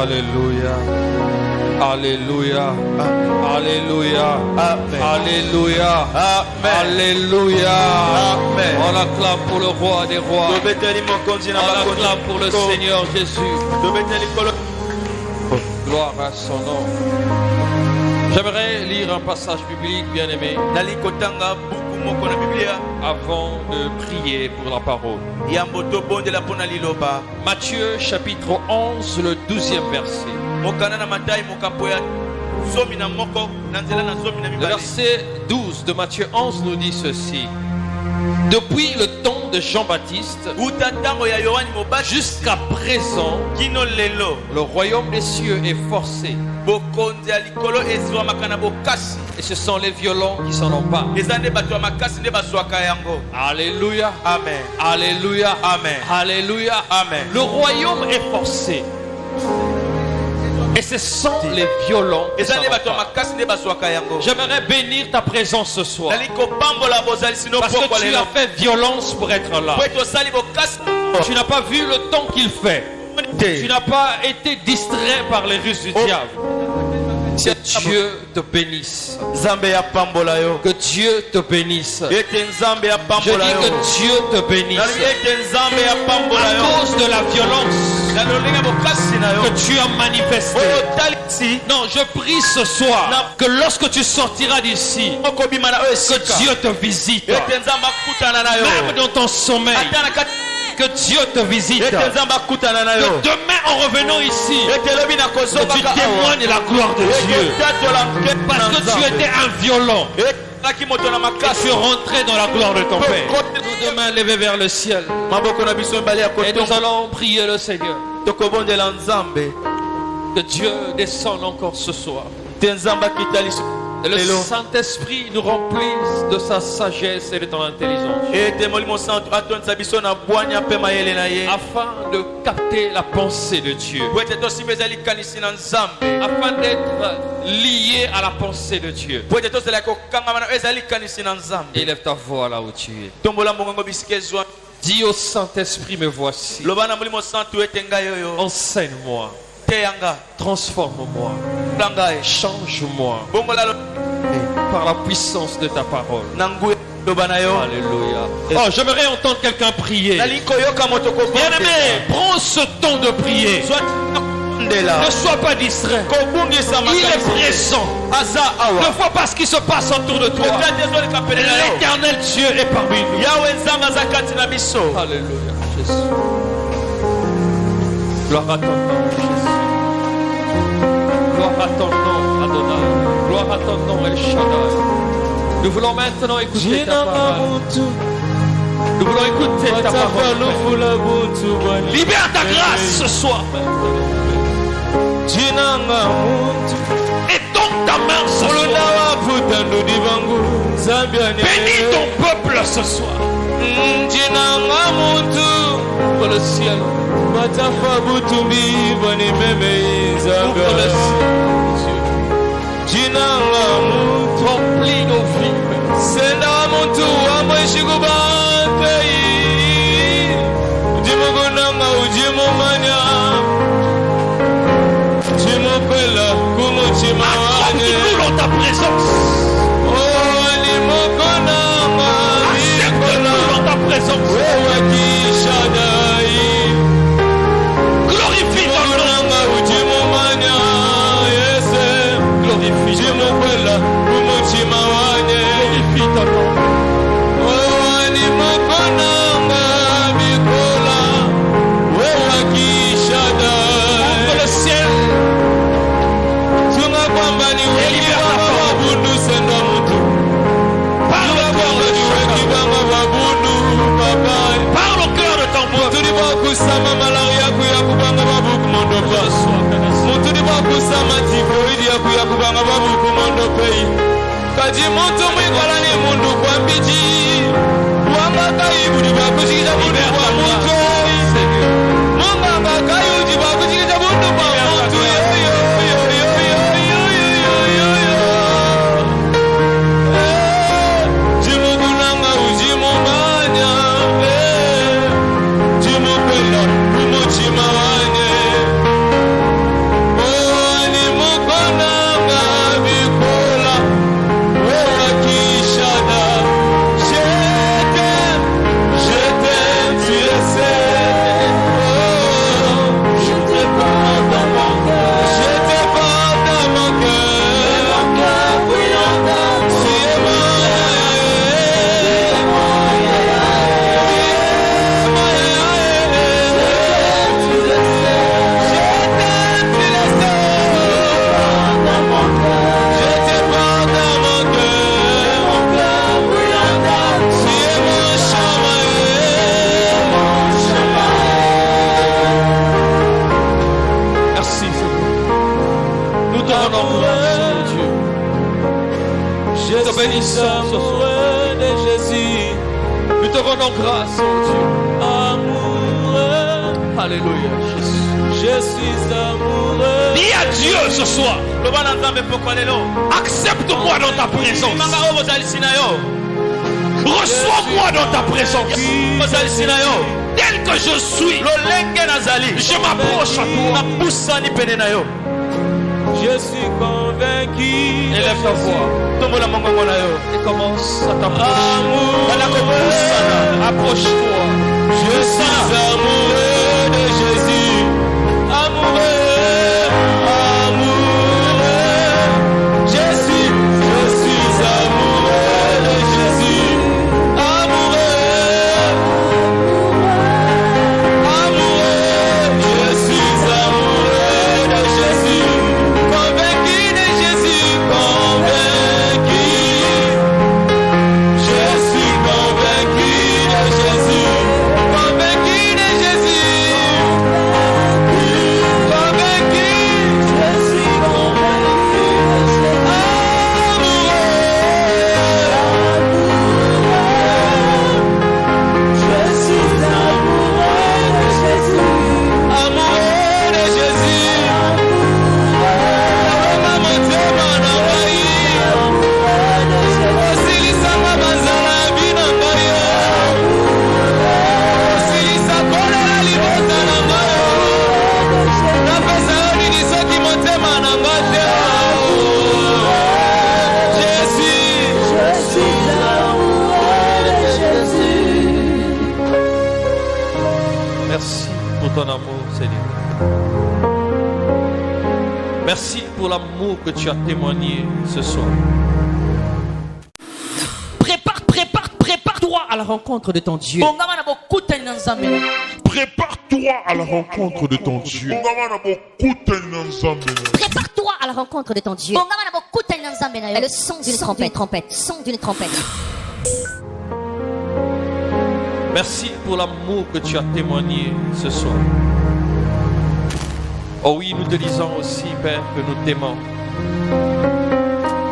Alléluia. Alléluia. Alléluia. Alléluia. Alléluia. On acclame pour le roi des rois. On acclame pour le Seigneur Jésus. Gloire à son nom. J'aimerais lire un passage biblique, bien aimé, avant de prier pour la parole. Matthieu chapitre 11, le 12e verset. Le verset 12 de Matthieu 11 nous dit ceci. Depuis le temps de Jean-Baptiste jusqu'à présent, le royaume des cieux est forcé. Et ce sont les violents qui s'en emparent. Alléluia. Amen. Alléluia. Amen. Alléluia. Amen. Le royaume est forcé. Et ce sont les violents qui s'en emparent. J'aimerais bénir ta présence ce soir. Parce que tu as fait violence pour être là. Tu n'as pas vu le temps qu'il fait. Tu n'as pas été distrait par les ruses du diable. Que Dieu te bénisse. Que Dieu te bénisse. Je dis que Dieu te bénisse. À cause de la violence que tu as manifestée. Non, je prie ce soir que lorsque tu sortiras d'ici, que Dieu te visite. Même dans ton sommeil. Que Dieu te visite. Que demain en revenant ici, que tu témoignes la gloire de Dieu. Parce que tu étais un violent. Et tu es rentré dans la gloire de ton Père. Nos deux mains levées vers le ciel. Et nous allons prier le Seigneur. Que Dieu descende encore ce soir. Et le Saint-Esprit nous remplisse de sa sagesse et de ton intelligence. Afin de capter la pensée de Dieu. Afin d'être lié à la pensée de Dieu. Élève ta voix là où tu es. Dis au Saint-Esprit, me voici. Enseigne-moi. Transforme-moi. Change-moi. Par la puissance de ta parole. Alléluia. Oh, j'aimerais entendre quelqu'un prier. Bien-aimé, prends ce temps de prier. Ne sois pas distrait. Il est présent. Ne vois pas ce qui se passe autour de toi. L'éternel Dieu est parmi nous. Alléluia. Jésus. Gloire à ton nom, Jésus. Gloire à ton nom, Adonai. Gloire à ton nom, El Shaddai. Nous voulons maintenant écouter ta parole. Nous voulons écouter ta parole. Libère ta grâce ce soir. Étends ta main ce soir. Bénis ton peuple ce soir. Ouvre le ciel. Ouvre le ciel. Remplis nos vies. Accorde-nous dans ta présence. Accepte-nous dans ta présence. Glorifie ton nom. Glorifie ton nom. Glorifie ton nom. Ouvre le ciel. Et libère ta parole. Parle au cœur de chacun. Parle au cœur de ton peuple. te rendons grâce, oh Dieu. Amoureux. Alléluia, Jésus. Je suis amoureux. Dis à Dieu ce soir. Accepte-moi dans ta présence. Reçois-moi dans ta présence. Tel que je suis, je m'approche à toi. Je suis convaincu. Élève ta voix et commence à t'approcher. Approche-toi. Je suis amoureux de Jésus. Amoureux, amoureux. Je suis amoureux de Jésus. Amoureux, amoureux. Je suis amoureux de Jésus. Convaincu de Jésus, convaincu. Je suis convaincu de Jésus. Convaincu de Jésus. Convaincu. Je suis convaincu de Jésus. Amoureux. Je suis amoureux de Jésus. Amoureux de Jésus. Maman Dieu m'en envoyé. Osilisa mabanzala bina ngayo. Osilisa kolela libota na ngayo. Napesa yo nini soki motema na nga te. Je suis amoureux de Jésus. Merci pour ton amour, Seigneur. Merci pour l'amour que tu as témoigné ce soir. Prépare-toi à la rencontre de ton Dieu. Prépare-toi à la rencontre de ton Dieu. Prépare-toi à la rencontre de ton Dieu. Le son d'une trompette. Son d'une trompette. Merci pour l'amour que tu as témoigné ce soir. Oh oui, nous te disons aussi, Père, que nous t'aimons.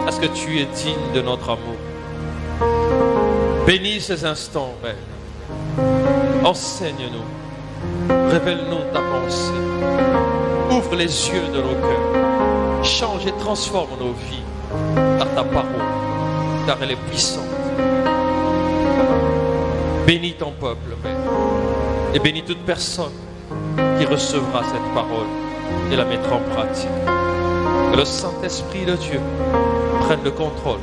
Parce que tu es digne de notre amour. Bénis ces instants, Père. Enseigne-nous. Révèle-nous ta pensée. Ouvre les yeux de nos cœurs. Change et transforme nos vies par ta parole, car elle est puissante. Bénis ton peuple, Père. Et bénis toute personne qui recevra cette parole et la mettra en pratique. Que le Saint-Esprit de Dieu prenne le contrôle.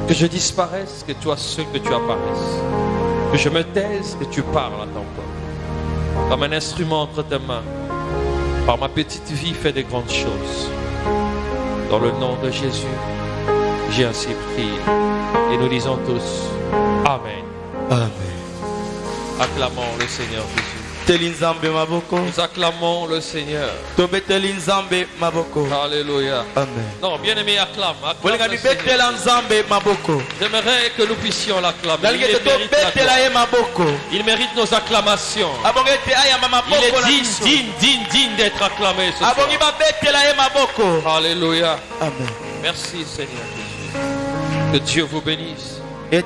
Que je disparaisse, que toi seul que tu apparaisses. Que je me taise, que tu parles à ton peuple. Comme un instrument entre tes mains, par ma petite vie, fais des grandes choses. Dans le nom de Jésus, j'ai ainsi prié. Et nous disons tous, Amen. Amen. Acclamons le Seigneur Jésus. Nous acclamons le Seigneur. Alléluia. Amen. Non, bien aimé, acclame le Seigneur. J'aimerais que nous puissions l'acclamer. Il mérite nos acclamations. Il est digne d'être acclamé ce soir. Alléluia. Amen. Merci Seigneur Jésus. Que Dieu vous bénisse. J'ai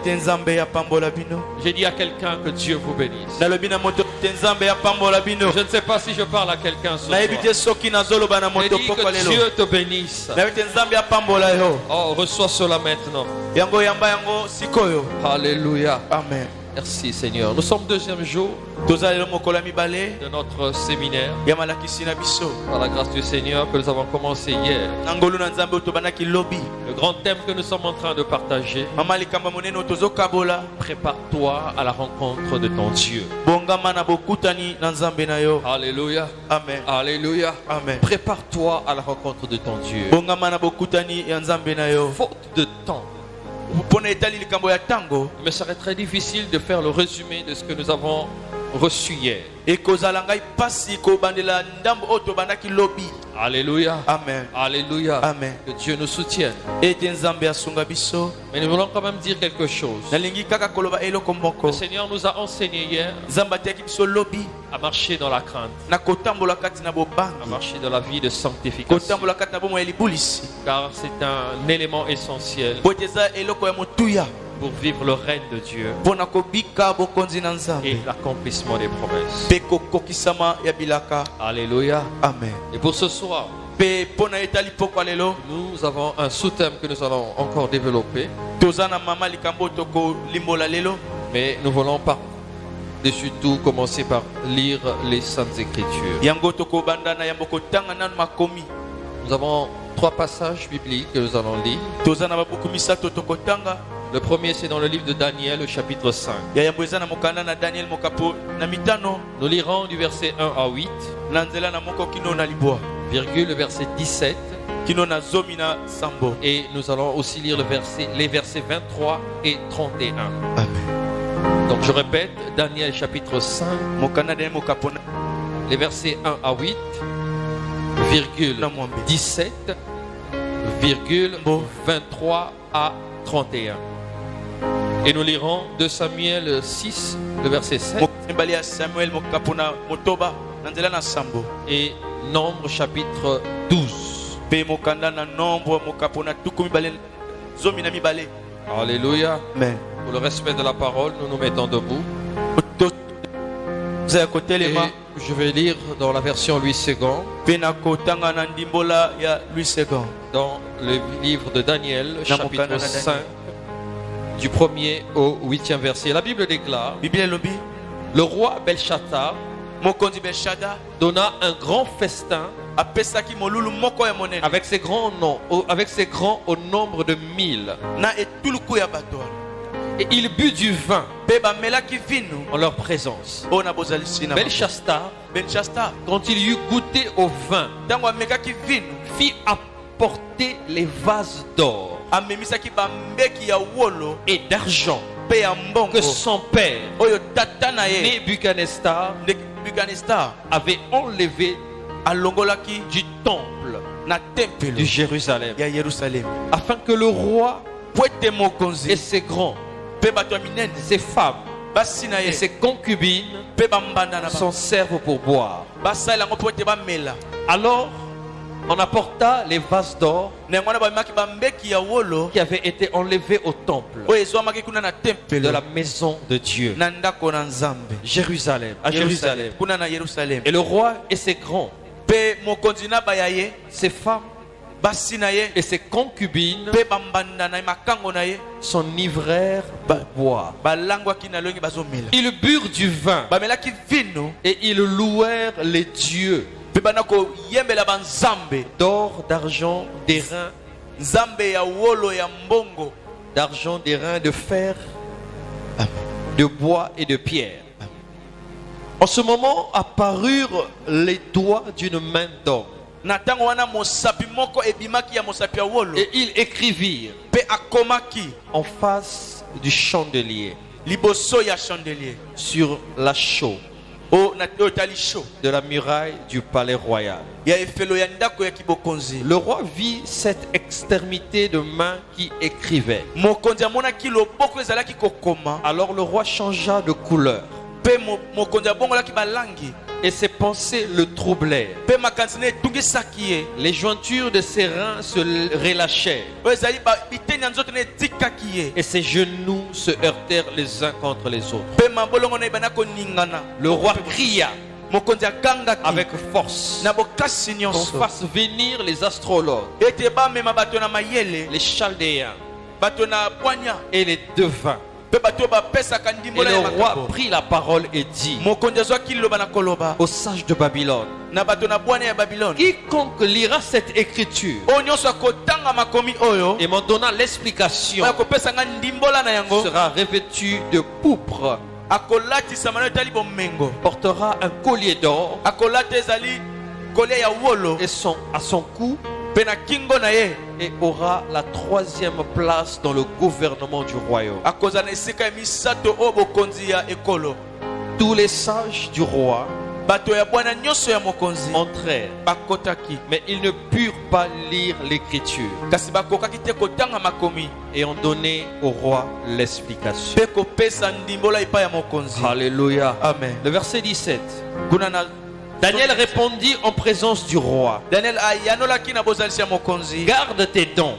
dit à quelqu'un que Dieu vous bénisse. Je ne sais pas si je parle à quelqu'un ce soir. J'ai dit que Dieu te bénisse. Oh, reçois cela maintenant. Alléluia. Amen. Merci Seigneur. Nous sommes deuxième jour de notre séminaire. Par la grâce du Seigneur que nous avons commencé hier. Le grand thème que nous sommes en train de partager. Prépare-toi à la rencontre de ton Dieu. Alléluia. Amen. Alléluia. Amen. Prépare-toi à la rencontre de ton Dieu. Faute de temps. Mais ça serait très difficile de faire le résumé de ce que nous avons reçu hier. Alléluia. Amen. Alléluia. Amen. Que Dieu nous soutienne. Mais nous voulons quand même dire quelque chose. Le Seigneur nous a enseigné hier à marcher dans la crainte, à marcher dans la vie de sanctification, car c'est un élément essentiel pour vivre le règne de Dieu et l'accomplissement des promesses. Alléluia. Amen. Et pour ce soir, nous avons un sous-thème que nous allons encore développer. Mais nous voulons par-dessus tout commencer par lire les Saintes Écritures. Nous avons 3 passages bibliques que nous allons lire. Le premier, c'est dans le livre de Daniel, le chapitre 5. Nous lirons du verset 1 à 8, virgule, le verset 17. Et nous allons aussi lire les versets 23 et 31. Amen. Donc je répète, Daniel chapitre 5, les versets 1 à 8, virgule 17, virgule 23 à 31. Et nous lirons 2 Samuel 6, le verset 7. Et Nombre chapitre 12. Alléluia. Amen. Pour le respect de la parole, nous nous mettons debout. Et je vais lire dans la version Louis II. Dans le livre de Daniel, chapitre 5, du 1er au 8e verset. La Bible déclare: le roi Belshazzar donna un grand festin avec ses grands au nombre de 1000. Et il but du vin en leur présence. Belshazzar, quand il eut goûté au vin, fit apporter les vases d'or et d'argent que son père Nebuchadnezzar avait enlevé du temple de Jérusalem, afin que le roi et ses grands, ses femmes et ses concubines s'en servent pour boire. Alors on apporta les vases d'or qui avaient été enlevés au temple de la maison de Dieu, Jérusalem, à Jérusalem. Et le roi et ses grands, ses femmes et ses concubines s'enivrèrent pour boire. Ils burent du vin et ils louèrent les dieux d'or, d'argent, d'airain, de fer, de bois et de pierre. En ce moment apparurent les doigts d'une main d'homme. Et ils écrivirent en face du chandelier, sur la chaux de la muraille du palais royal. Le roi vit cette extrémité de main qui écrivait. Alors le roi changea de couleur et ses pensées le troublèrent. Les jointures de ses reins se relâchèrent et ses genoux se heurtèrent les uns contre les autres. Le roi cria avec force qu'on fasse venir les astrologues, les chaldéens et les devins. Et le roi prit la parole et dit aux sages de Babylone: quiconque lira cette écriture et m'en donna l'explication sera revêtu de pourpre, portera un collier d'or et à son cou, et aura la 3e place dans le gouvernement du royaume. Tous les sages du roi entrèrent, mais ils ne purent pas lire l'écriture et ont donné au roi l'explication. Alléluia. Amen. Le verset 17. Daniel répondit en présence du roi: garde tes dons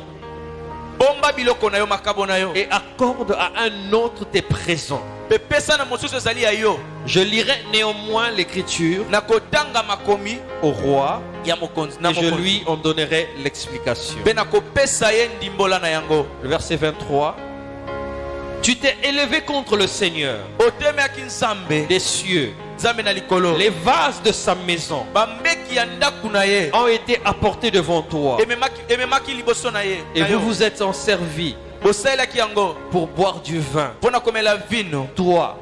et accorde à un autre tes présents. Je lirai néanmoins l'écriture au roi et je lui en donnerai l'explication. Le verset 23. Tu t'es élevé contre le Seigneur des cieux. Les vases de sa maison ont été apportés devant toi. Et vous vous êtes en servi pour boire du vin. Toi,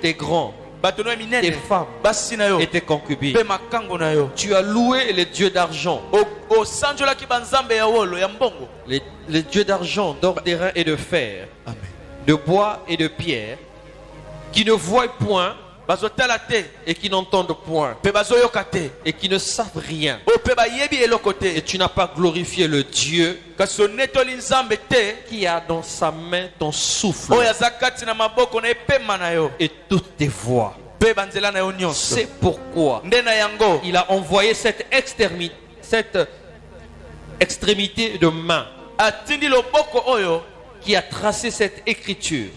tes grands, tes femmes et tes concubines. Tu as loué les dieux d'argent, les dieux d'argent, d'or, d'airain et de fer, de bois et de pierre, qui ne voient point et qui n'entendent point et qui ne savent rien. Et tu n'as pas glorifié le Dieu qui a dans sa main ton souffle et toutes tes voix. C'est pourquoi il a envoyé cette extrémité de main qui a tracé cette écriture.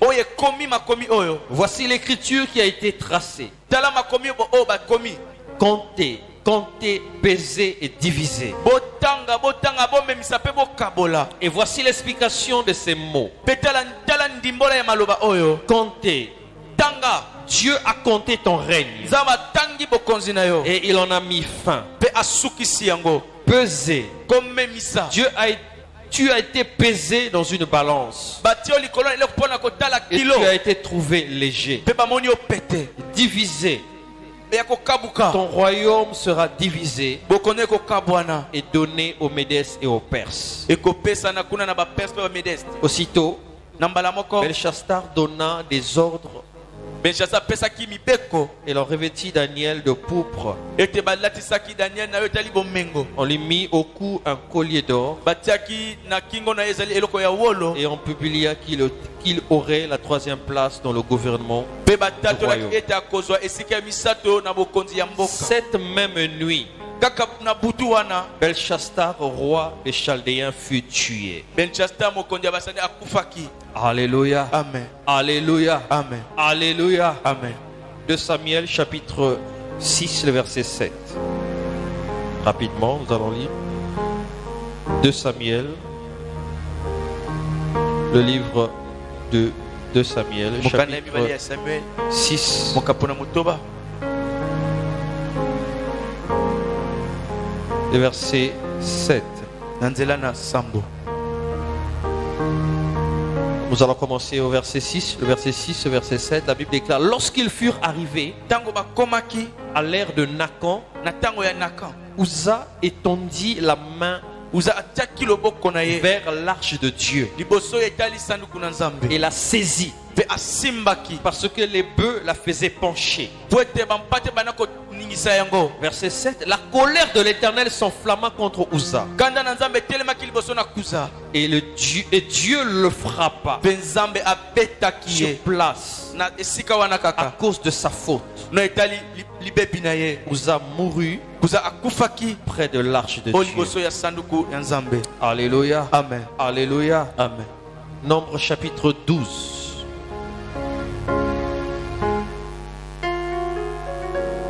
Voici l'écriture qui a été tracée. Comptez, pesez et divisez. Et voici l'explication de ces mots. Comptez. Dieu a compté ton règne et il en a mis fin. Pesez. Tu as été pesé dans une balance et tu as été trouvé léger. Divisé. Ton royaume sera divisé et donné aux Médès et aux Perses. Aussitôt, Belshazar donna des ordres et l'on revêtit Daniel de pourpre. On lui mit au cou un collier d'or et on publia qu'il aurait la 3e place dans le gouvernement du royaume. Cette même nuit, Belshazar, roi des Chaldéens, fut tué. Alléluia. Amen. Alléluia. Amen. Alléluia. Amen. 2 Samuel chapitre 6, le verset 7. Rapidement, nous allons lire 2 Samuel, le livre de 2 Samuel, chapitre 6. Le verset 7. Nous allons commencer au verset 6. Le verset 6, le verset 7. La Bible déclare: lorsqu'ils furent arrivés à l'ère de Nakan, Uza étendit la main vers l'arche de Dieu et la saisit parce que les bœufs la faisaient pencher. Verset 7. La colère de l'Éternel s'enflamma contre Uza et Dieu le frappa sur place à cause de sa faute. Uza mourut près de l'arche de Dieu. Alléluia. Amen. Alléluia. Amen. Nombre chapitre 12.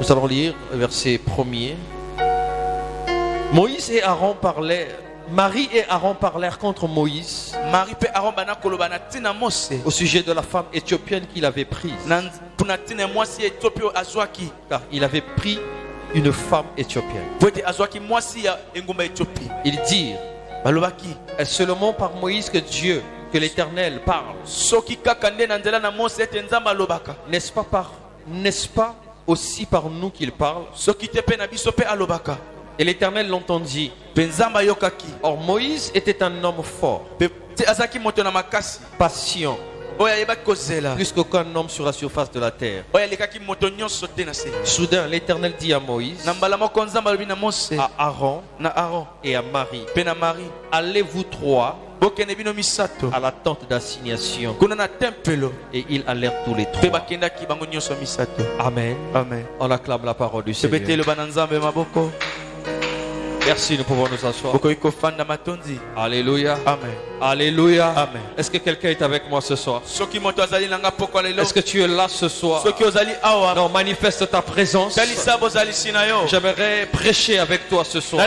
Nous allons lire le verset 1er. Moïse et Aaron parlèrent. Marie et Aaron parlèrent contre Moïse au sujet de la femme éthiopienne qu'il avait prise. Car il avait pris une femme éthiopienne. Ils dirent: est-ce seulement par Moïse que l'Éternel parle? N'est-ce pas aussi par nous qu'il parle? Et l'Éternel l'entendit. Or Moïse était un homme fort, patient, plus qu'aucun homme sur la surface de la terre. Soudain l'Éternel dit à Moïse, à Aaron et à Marie: allez vous trois à la tente d'assignation. Et ils allèrent tous les trois. Amen. Amen. On acclame la parole du Seigneur. Merci, nous pouvons nous asseoir. Alléluia. Amen. Alléluia. Amen. Est-ce que quelqu'un est avec moi ce soir? Est-ce que tu es là ce soir? Non, manifeste ta présence. J'aimerais prêcher avec toi ce soir.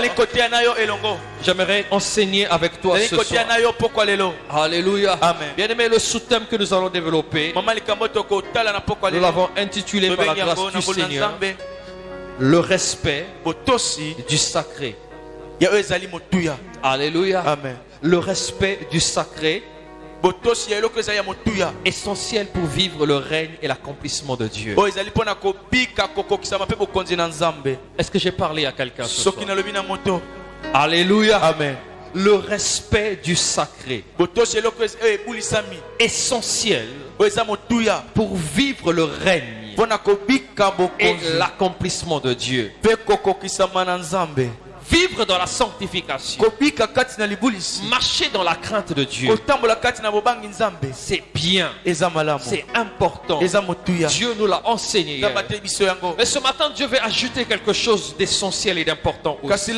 J'aimerais enseigner avec toi ce soir. Alléluia. Amen. Bien aimé, le sous-thème que nous allons développer, nous l'avons intitulé par la grâce du Seigneur, le respect du sacré. Alléluia. Amen. Le respect du sacré, essentiel pour vivre le règne et l'accomplissement de Dieu. Est-ce que j'ai parlé à quelqu'un ce soir? Alléluia. Amen. Le respect du sacré, essentiel pour vivre le règne et l'accomplissement de Dieu. Vivre dans la sanctification, marcher dans la crainte de Dieu, c'est bien, c'est important. Dieu nous l'a enseigné hier. Mais ce matin, Dieu veut ajouter quelque chose d'essentiel et d'important aussi.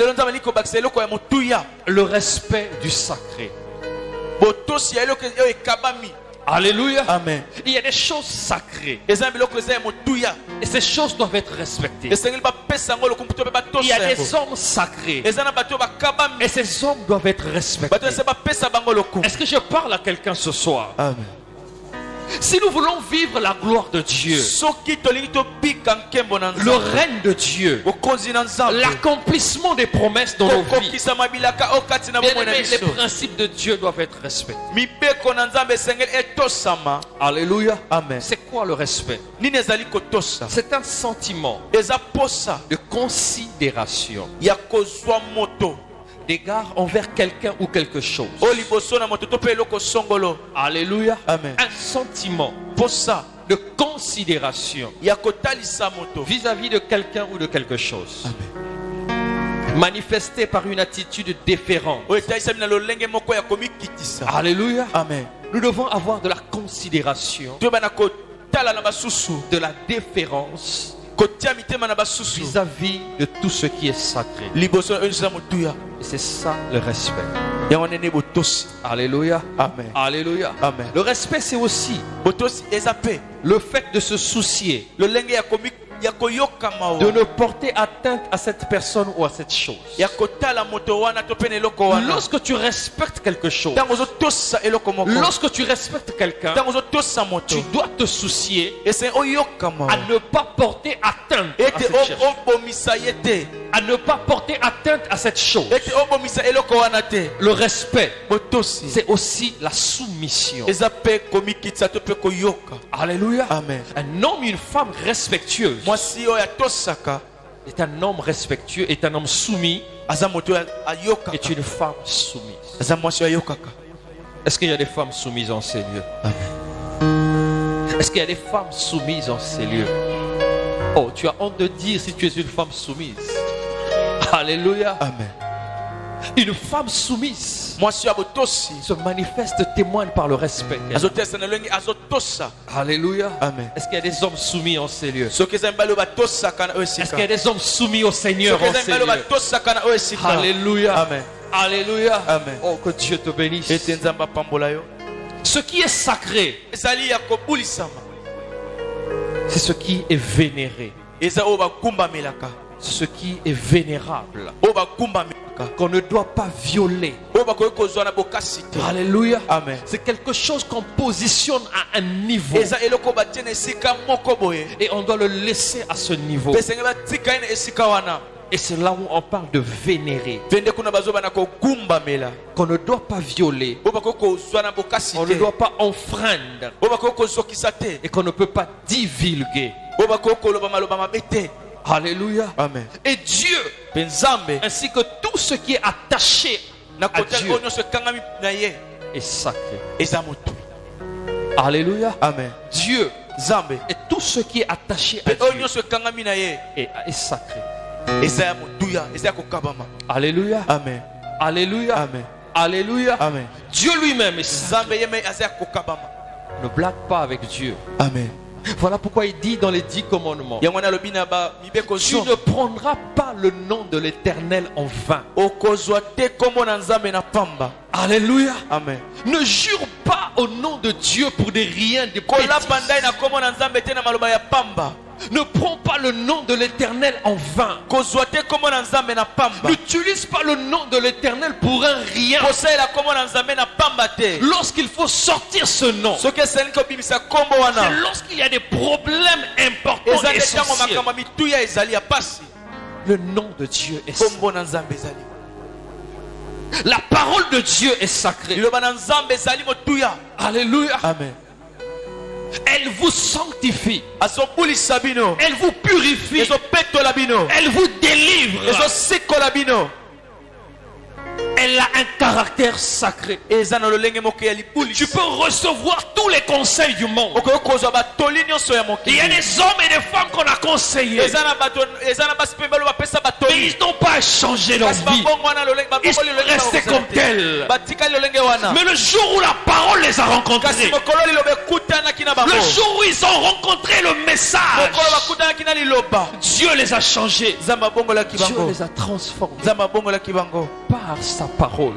Le respect du sacré. Alléluia. Amen. Il y a des choses sacrées et ces choses doivent être respectées. Il y a des hommes sacrés et ces hommes doivent être respectés. Est-ce que je parle à quelqu'un ce soir? Amen. Si nous voulons vivre la gloire de Dieu, le règne de Dieu, l'accomplissement des promesses dans nos vies, les principes de Dieu doivent être respectés. Alléluia. Amen. C'est quoi le respect? C'est un sentiment de considération, d'égard envers quelqu'un ou quelque chose. Alléluia. Amen. Un sentiment de considération vis-à-vis de quelqu'un ou de quelque chose. Amen. Manifesté par une attitude déférente. Alléluia. Amen. Nous devons avoir de la considération, de la déférence vis-à-vis de tout ce qui est sacré. Et c'est ça le respect. Alléluia. Amen. Alléluia. Amen. Le respect, c'est aussi le fait de se soucier de ne porter atteinte à cette personne ou à cette chose. Lorsque tu respectes quelque chose, lorsque tu respectes quelqu'un, tu dois te soucier à ne pas porter atteinte à cette chose. À ne pas porter atteinte à cette chose. Le respect, c'est aussi la soumission. Alléluia. Amen. Un homme et une femme respectueuse est un homme respectueux, est un homme soumis, est une femme soumise. Est-ce qu'il y a des femmes soumises en ces lieux? Est-ce qu'il y a des femmes soumises en ces lieux? Oh, tu as honte de dire si tu es une femme soumise. Alléluia. Amen. Une femme soumise se manifeste, témoigne par le respect. Alléluia. Amen. Est-ce qu'il y a des hommes soumis en ces lieux? Est-ce qu'il y a des hommes soumis au Seigneur en ces lieux? Alléluia. Amen. Alléluia. Amen. Oh, que Dieu te bénisse. Ce qui est sacré, c'est ce qui est vénéré. Ce qui est vénérable, qu'on ne doit pas violer. Alléluia. Amen. C'est quelque chose qu'on positionne à un niveau et on doit le laisser à ce niveau. Et c'est là où on parle de vénérer, qu'on ne doit pas violer, on ne doit pas enfreindre et qu'on ne peut pas divulguer. Alléluia. Amen. Et Dieu, ainsi que tout ce qui est attaché à Dieu, est sacré. Alléluia. Amen. Dieu et tout ce qui est attaché à Dieu est sacré. Alléluia. Amen. Alléluia. Amen. Alléluia. Amen. Dieu lui-même est sacré. Ne blague pas avec Dieu. Amen. Voilà pourquoi il dit dans les 10 commandements, tu ne prendras pas le nom de l'Éternel en vain. Alléluia. Amen. Ne jure pas au nom de Dieu pour des riens, des bêtises. Ne prends pas le nom de l'Éternel en vain. N'utilise pas le nom de l'Éternel pour un rien. Lorsqu'il faut sortir ce nom, c'est lorsqu'il y a des problèmes importants et essentiels. Le nom de Dieu est sacré. La parole de Dieu est sacrée. Alléluia. Amen. Elle vous sanctifie. Elle vous purifie. Elle vous délivre. Elle a un caractère sacré. Tu peux recevoir tous les conseils du monde. Il y a des hommes et des femmes qu'on a conseillés. Mais ils n'ont pas changé leur vie. Ils sont restés comme tels. Mais le jour où la parole les a rencontrés, le jour où ils ont rencontré le message, Dieu les a changés. Dieu les a transformés par sa parole.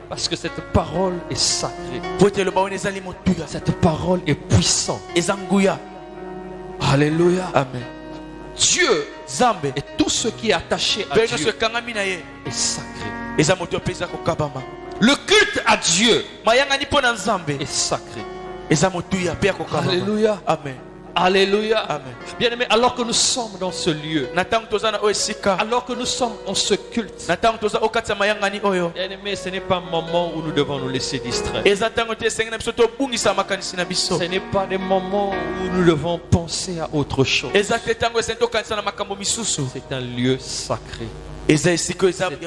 Parce que cette parole est sacrée. Cette parole est puissante. Alléluia. Amen. Dieu et tout ce qui est attaché à Dieu est sacré. Le culte à Dieu est sacré. Alléluia. Amen. Alléluia. Amen. Bien-aimés, alors que nous sommes dans ce lieu, alors que nous sommes en ce culte, bien-aimés, ce n'est pas un moment où nous devons nous laisser distraire. Ce n'est pas des moments où nous devons penser à autre chose. C'est un lieu sacré. C'est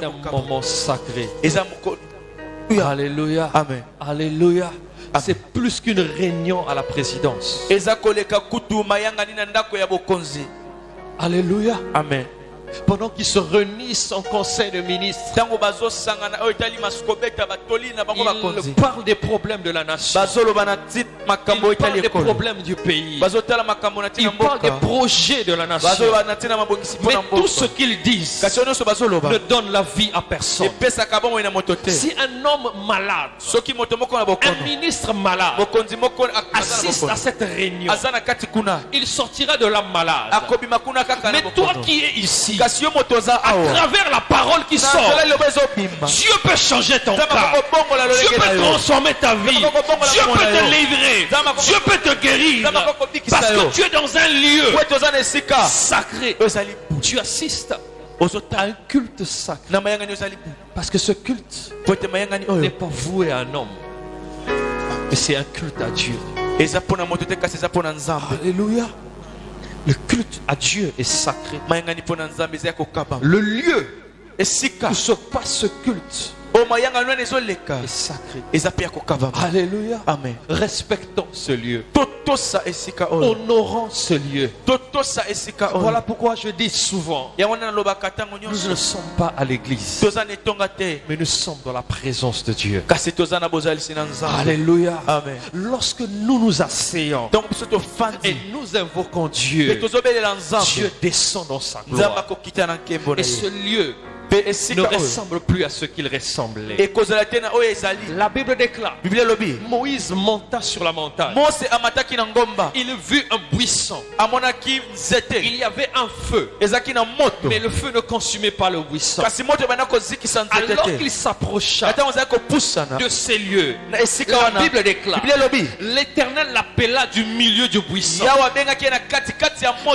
un moment sacré. Alléluia. Amen. Alléluia. C'est plus qu'une réunion à la présidence. Alléluia. Amen. Pendant qu'ils se réunissent en conseil de ministres, ils parlent des problèmes de la nation. Ils parlent des problèmes du pays. Ils parlent des projets de la nation. Mais tout ce qu'ils disent ne donne la vie à personne. Si un homme malade, un ministre malade assiste à cette réunion, il sortira de là malade. Mais toi qui es ici, à travers la parole qui sort, Dieu peut changer ton cas. Dieu peut transformer ta vie. Dieu peut te livrer. Dieu peut te guérir. Parce que tu es dans un lieu sacré. Tu assistes à un culte sacré. Parce que ce culte n'est pas voué à un homme, mais c'est un culte à Dieu. Alléluia. Le culte à Dieu est sacré. Le lieu où se passe ce culte est sacré. Alléluia. Amen. Respectons ce lieu. Honorons ce lieu. Voilà pourquoi je dis souvent, nous ne sommes pas à l'église, mais nous sommes dans la présence de Dieu. Alléluia. Amen. Lorsque nous nous asseyons et nous invoquons Dieu, Dieu descend dans sa gloire. Et ce lieu ne ressemble plus à ce qu'il ressemblait. La Bible déclare, Moïse monta sur la montagne. Il vit un buisson. Il y avait un feu, mais le feu ne consumait pas le buisson. Alors qu'il s'approcha de ces lieux, la Bible déclare, l'Éternel l'appela du milieu du buisson.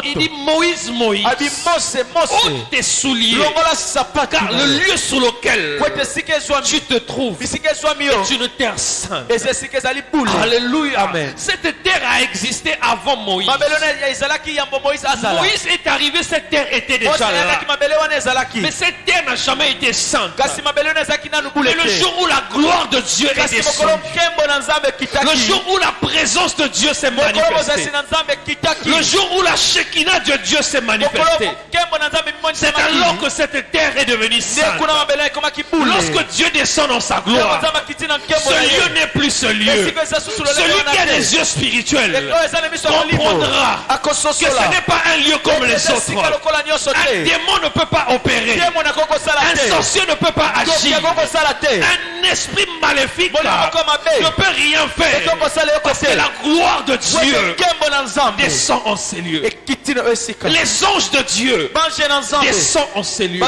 Il dit, Moïse, Moïse, ôte tes souliers, car le lieu sur lequel tu te trouves est une terre sainte. Alléluia. Amen. Cette terre a existé avant Moïse. Moïse est arrivé, cette terre était déjà là. Mais cette terre n'a jamais été sainte. Mais le jour où la gloire de Dieu est descendue, le jour où la présence de Dieu s'est manifestée, le jour où la Shekinah de Dieu s'est manifestée, c'est alors que cette terre est devenue sainte. Lorsque Dieu descend dans sa gloire, ce lieu n'est plus ce lieu. Celui qui a des yeux spirituels comprendra que ce n'est pas un lieu comme les autres. Un démon ne peut pas opérer. Un sorcier ne peut pas agir. Un esprit maléfique ne peut rien faire. Parce que la gloire de Dieu descend en ces lieux. Les anges de Dieu descendent en ces lieux.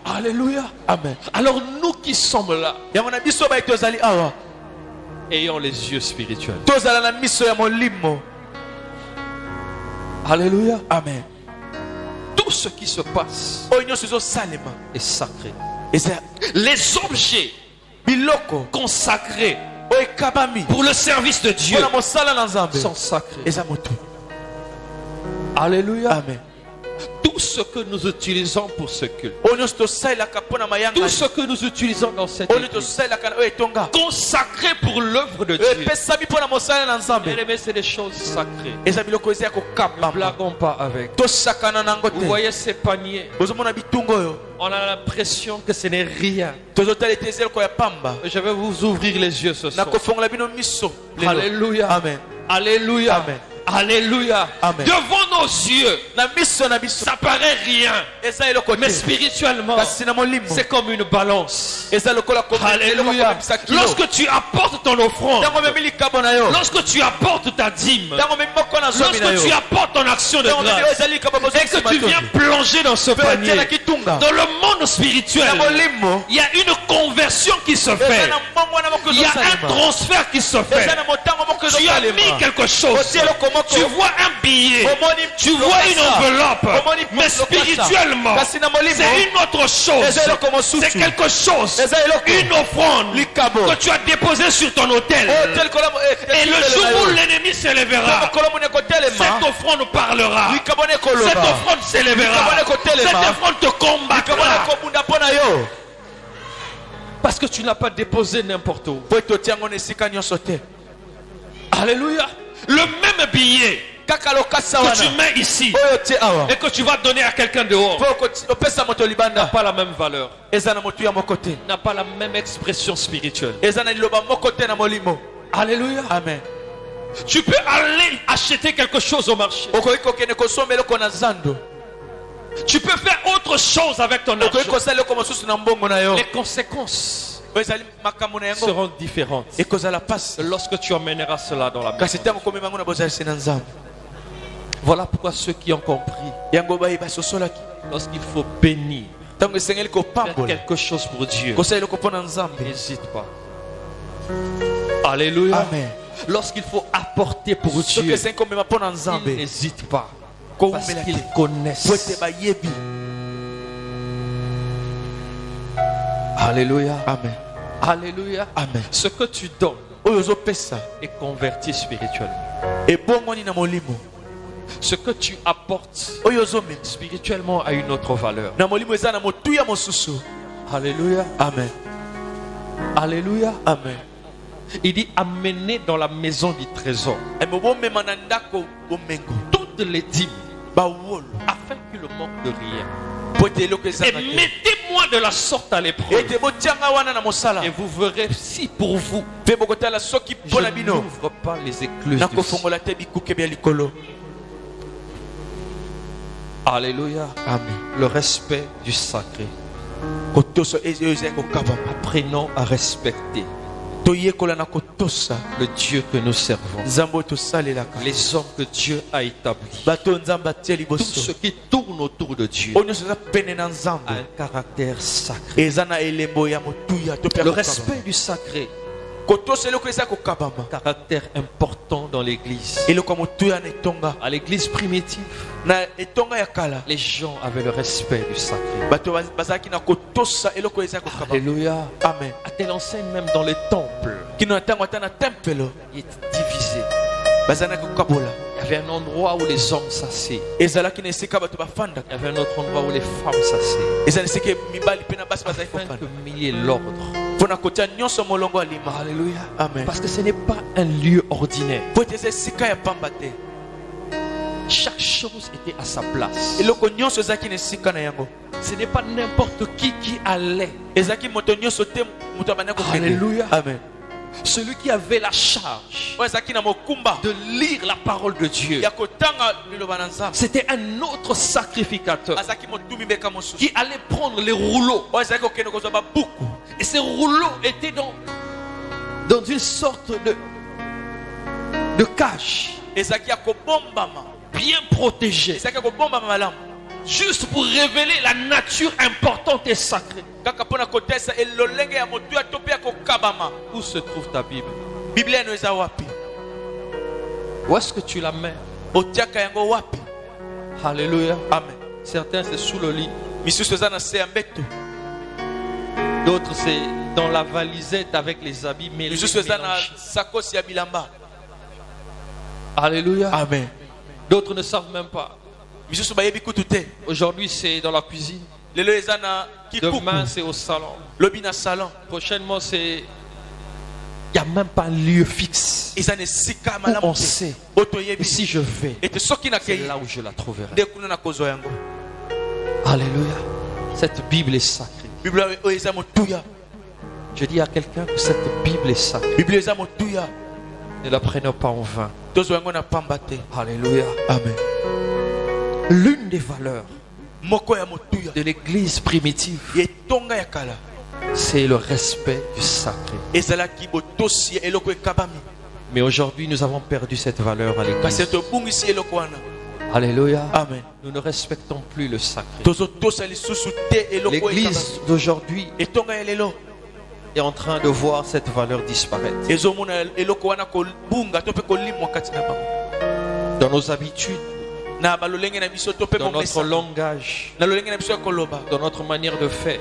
Alléluia. Amen. Alors nous qui sommes là, ayons les yeux spirituels. Alléluia. Amen. Tout ce qui se passe est sacré. Les objets consacrés pour le service de Dieu sont sacrés. Alléluia. Amen. Tout ce que nous utilisons pour ce culte, tout ce que nous utilisons dans cette église, consacré pour l'œuvre de Dieu, bien-aimés, c'est des choses sacrées. Ne blaguons pas avec. Vous voyez ces paniers, on a l'impression que ce n'est rien. Je vais vous ouvrir les yeux ce soir. Alléluia. Amen. Alléluia. Amen. Alléluia. Amen. Devant nos yeux, ça paraît rien. Mais spirituellement, c'est comme une balance. Alléluia. Lorsque tu apportes ton offrande, lorsque tu apportes ta dîme, lorsque tu apportes ton action de grâce, et que tu viens plonger dans ce panier, dans le monde spirituel, il y a une conversion qui se fait. Il y a un transfert qui se fait. Tu as mis quelque chose. Tu vois un billet, tu vois une enveloppe, mais spirituellement, c'est une autre chose. C'est quelque chose, une offrande que tu as déposée sur ton autel. Et le jour où l'ennemi s'élèvera, cette offrande parlera. Cette offrande s'élèvera. Cette offrande te combattra. Parce que tu n'as pas déposé n'importe où. Alléluia. Le même billet que tu mets ici et que tu vas donner à quelqu'un dehors n'a pas la même valeur, n'a pas la même expression spirituelle. Alléluia. Amen. Tu peux aller acheter quelque chose au marché. Tu peux faire autre chose avec ton argent. Les conséquences seront différentes lorsque tu emmèneras cela dans la maison. Voilà pourquoi ceux qui ont compris, lorsqu'il faut bénir, faire quelque chose pour Dieu, n'hésite pas. Alléluia. Amen. Lorsqu'il faut apporter pour Dieu, il n'hésite pas, parce qu'ils connaissent. Alléluia. Amen. Alléluia. Amen. Ce que tu donnes est converti spirituellement. Ce que tu apportes spirituellement a une autre valeur. Alléluia. Amen. Alléluia. Amen. Il dit amenez dans la maison du trésor toutes les dîmes afin qu'il ne manque de rien. Et mettez-moi de la sorte à l'épreuve. Et vous verrez si pour vous je n'ouvre pas les écluses du ciel. Alléluia. Amen. Le respect du sacré. Apprenons à respecter le Dieu que nous servons, les hommes que Dieu a établis. Tout ce qui tourne autour de Dieu a un caractère sacré. Le respect du sacré, caractère important dans l'église. À l'église primitive, les gens avaient le respect du sacré. Alléluia. Amen. À telle enseigne, même dans les temples, il est divisé. Il y avait un endroit où les hommes s'asseyaient. Il y avait un autre endroit où les femmes s'asseyaient. Afin que m'ayez l'ordre. Alléluia. Amen. Parce que ce n'est pas un lieu ordinaire. Chaque chose était à sa place. Ce n'est pas n'importe qui allait. Alléluia. Amen. Celui qui avait la charge de lire la parole de Dieu, c'était un autre sacrificateur qui allait prendre les rouleaux. Et ces rouleaux étaient dans une sorte de cage, bien protégée, juste pour révéler la nature importante et sacrée. Où se trouve ta Bible? Où est-ce que tu la mets? Alléluia. Amen. Certains c'est sous le lit. D'autres c'est dans la valisette avec les habits mélangés. Alléluia. Amen. D'autres ne savent même pas. Aujourd'hui c'est dans la cuisine. Demain c'est au salon. Prochainement c'est... Il n'y a même pas un lieu fixe. Où on sait. Et si je vais, c'est là où je la trouverai. Alléluia. Cette Bible est sacrée. Je dis à quelqu'un que cette Bible est sacrée. Ne la prenons pas en vain. Alléluia. Amen. L'une des valeurs de l'église primitive, c'est le respect du sacré. Mais aujourd'hui, nous avons perdu cette valeur à l'église. Alléluia. Amen. Nous ne respectons plus le sacré. L'église d'aujourd'hui est en train de voir cette valeur disparaître. Dans nos habitudes, dans notre langage, dans notre manière de faire,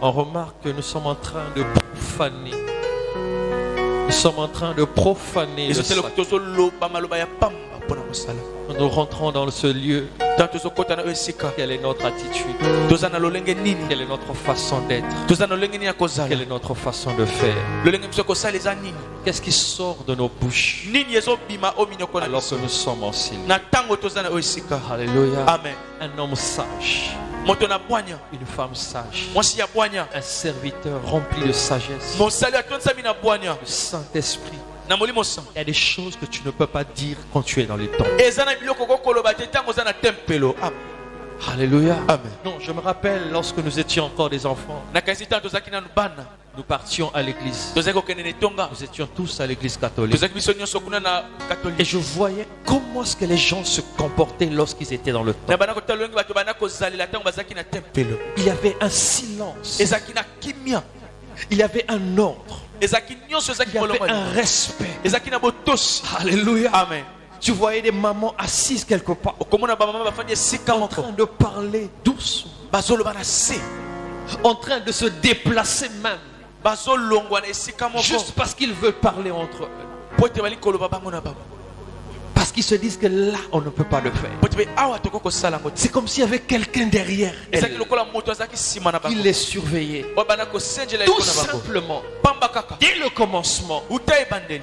on remarque que nous sommes en train de profaner. Nous sommes en train de profaner le sacré. Nous rentrons dans ce lieu. Quelle est notre attitude? Quelle est notre façon d'être? Quelle est notre façon de faire? Qu'est-ce qui sort de nos bouches alors que nous sommes en silence? Alléluia. Amen. Un homme sage, une femme sage, un serviteur rempli de sagesse, le Saint-Esprit. Il y a des choses que tu ne peux pas dire quand tu es dans les temples. Alléluia. Amen. Non, je me rappelle lorsque nous étions encore des enfants, nous partions à l'église. Nous étions tous à l'église catholique. Et je voyais comment est-ce que les gens se comportaient lorsqu'ils étaient dans le temple. Il y avait un silence. Il y avait un ordre. Il y avait un respect. Alléluia. Amen. Tu voyais des mamans assises quelque part, en train de parler doucement, en train de se déplacer même, juste parce qu'ils veulent parler entre eux. Parce qu'ils se disent que là, on ne peut pas le faire. C'est comme s'il y avait quelqu'un derrière elles qui les surveillait. Tout simplement, dès le commencement, on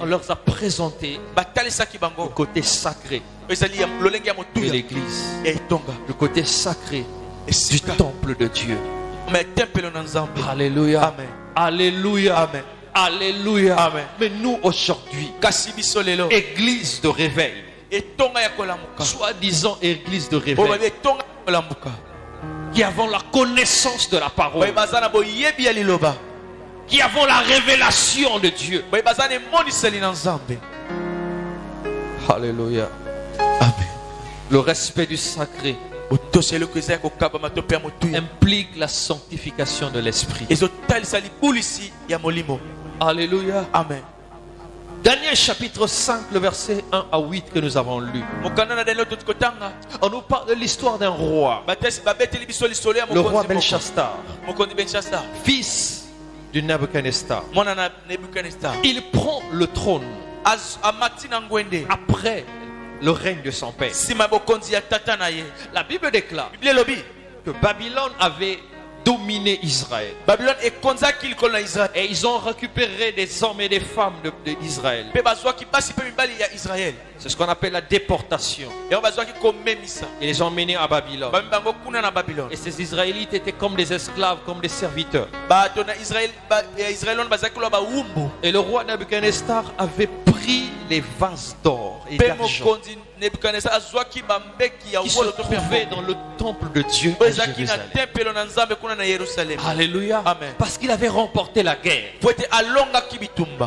leur a présenté le côté sacré de l'église, le côté sacré du temple de Dieu. Alléluia. Amen. Alléluia. Amen. Alléluia. Amen. Mais nous aujourd'hui, église de réveil, soi-disant église de réveil, qui avons la connaissance de la parole, qui avons la révélation de Dieu. Alléluia. Amen. Le respect du sacré implique la sanctification de l'esprit. Alléluia. Amen. Daniel chapitre 5, le verset 1 à 8 que nous avons lu. On nous parle de l'histoire d'un roi, le roi Belshazzar, fils de Nebuchadnezzar. Il prend le trône après le règne de son père. La Bible déclare que Babylone avait dominé Israël. Et ils ont récupéré des hommes et des femmes d'Israël. C'est ce qu'on appelle la déportation. Ils les ont menés à Babylone. Et ces Israélites étaient comme des esclaves, comme des serviteurs. Et le roi Nebuchadnezzar avait pris les vases d'or et d'argent qui se trouvaient dans le temple de Dieu à Jérusalem. Alléluia. Amen. Parce qu'il avait remporté la guerre.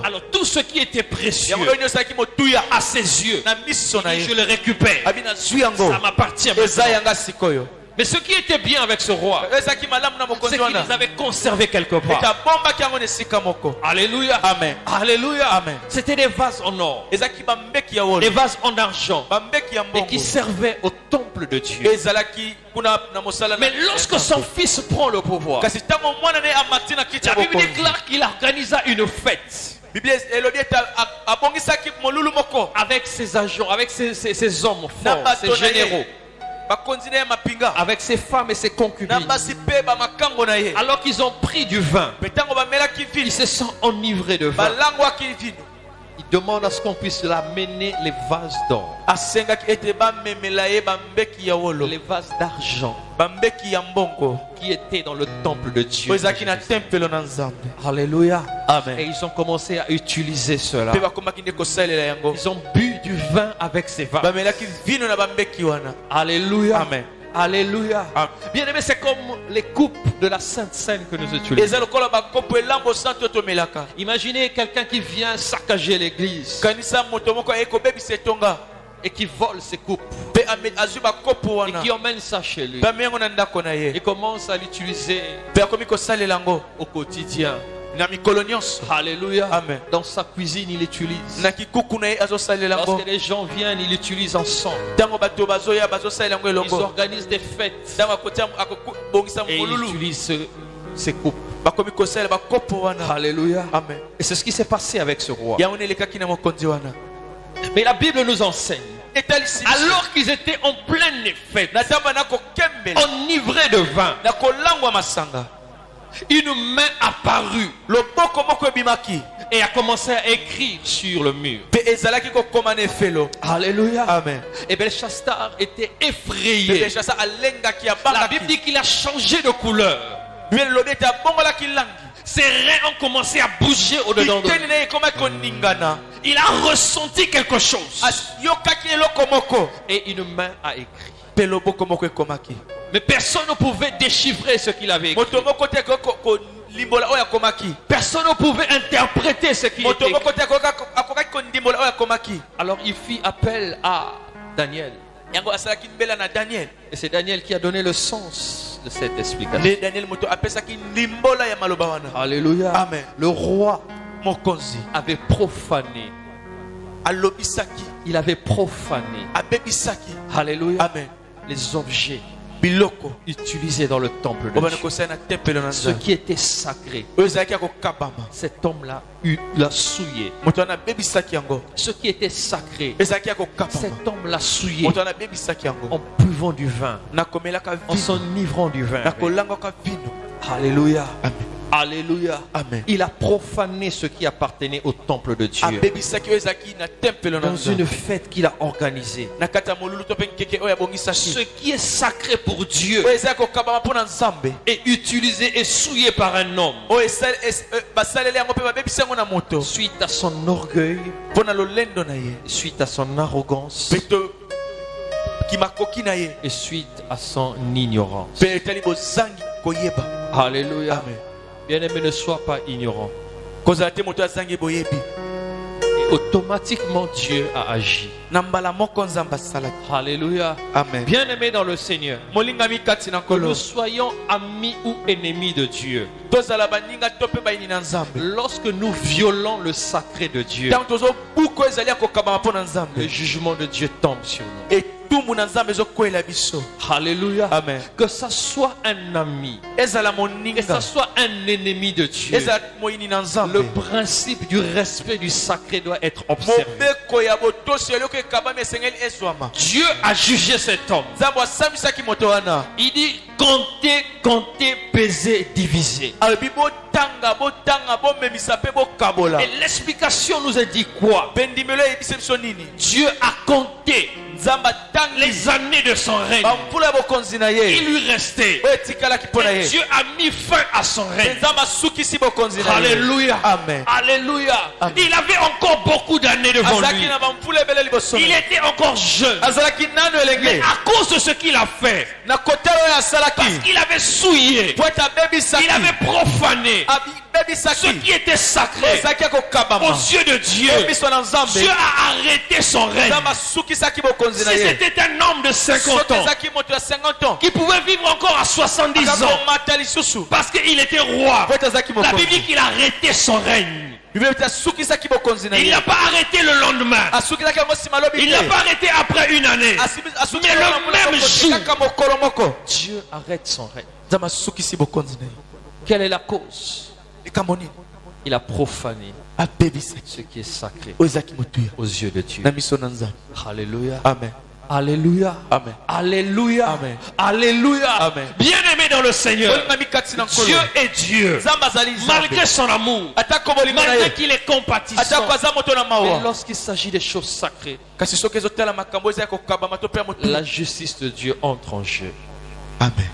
Alors tout ce qui était précieux à ses yeux, je le récupère. Ça m'appartient maintenant. Mais ce qui était bien avec ce roi, c'est qu'il les avait conservés quelque part. Alléluia. Amen. Alléluia. Amen. C'était des vases en or, des vases en argent, et qui servaient au temple de Dieu. Mais lorsque son fils prend le pouvoir, la Bible déclare qu'il organisa une fête avec ses agents, avec ses hommes forts, ses généraux, avec ses femmes et ses concubines. Alors qu'ils ont pris du vin, ils se sont enivrés de vin. Il demande à ce qu'on puisse l'amener les vases d'or, les vases d'argent qui étaient dans le temple de Dieu. Alléluia. Amen. Et ils ont commencé à utiliser cela. Ils ont bu du vin avec ces vases. Alléluia. Amen. Alléluia. Bien aimé, c'est comme les coupes de la Sainte Seine que nous utilisons. Imaginez quelqu'un qui vient saccager l'église et qui vole ses coupes et qui emmène ça chez lui et commence à l'utiliser au quotidien. Alléluia. Amen. Dans sa cuisine, il l'utilise. Lorsque les gens viennent, il l'utilise ensemble. Ils organisent des fêtes et il utilise ces coupes. Alléluia. Amen. Et c'est ce qui s'est passé avec ce roi. Mais la Bible nous enseigne, alors qu'ils étaient en pleine fête, enivrés de vin, une main apparut et a commencé à écrire sur le mur. Alléluia. Amen. Et Belchassar était effrayé. La Bible dit qu'il a changé de couleur. Ses reins ont commencé à bouger au-dedans de lui. Il a ressenti quelque chose. Et une main a écrit. Mais personne ne pouvait déchiffrer ce qu'il avait écrit. Personne ne pouvait interpréter ce qu'il était écrit. Alors il fit appel à Daniel. Et c'est Daniel qui a donné le sens de cette explication. Alléluia. Amen. Le roi avait profané. Il avait profané. Alléluia. Amen. Les objets utilisés dans le temple de Dieu. Ce qui était sacré, cet homme-là l'a souillé. Ce qui était sacré, cet homme l'a souillé en buvant du vin, en s'enivrant du vin. Alléluia. Amen. Alléluia. Amen. Il a profané ce qui appartenait au temple de Dieu dans une fête qu'il a organisée. Ce qui est sacré pour Dieu est utilisé et souillé par un homme suite à son orgueil, suite à son arrogance et suite à son ignorance. Alléluia. Amen. Bien-aimé, ne sois pas ignorant. Et automatiquement Dieu a agi. Alléluia. Amen. Bien-aimé dans le Seigneur, que nous soyons amis ou ennemis de Dieu, lorsque nous violons le sacré de Dieu, le jugement de Dieu tombe sur nous. Alléluia. Amen. Que ça soit un ami, que ça soit un ennemi de Dieu, le principe du respect du sacré doit être observé. Dieu a jugé cet homme. Il dit compter, compter, peser, diviser. Et l'explication nous a dit quoi? Dieu a compté les années de son règne. Il lui restait. Et Dieu a mis fin à son règne. Alléluia. Amen. Alléluia. Amen. Il avait encore beaucoup d'années devant lui. Il était encore jeune. Mais à cause de ce qu'il a fait, parce qu'il avait souillé, il avait profané ce qui était sacré aux yeux de Dieu, Dieu a arrêté son règne. Si c'était un homme de 50 ans qui pouvait vivre encore à 70 ans parce qu'il était roi, la Bible dit qu'il a arrêté son règne. Il n'a pas arrêté le lendemain. Il n'a pas arrêté après une année. Mais le même jour, Dieu arrête son règne. Quelle est la cause? Il a profané ce qui est sacré aux yeux de Dieu. Alléluia. Amen. Alléluia. Amen. Alléluia. Amen. Alléluia. Amen. Bien-aimé dans le Seigneur, Dieu est Dieu. Malgré son amour, malgré qu'il est compatissant, mais lorsqu'il s'agit des choses sacrées, la justice de Dieu entre en jeu. Amen.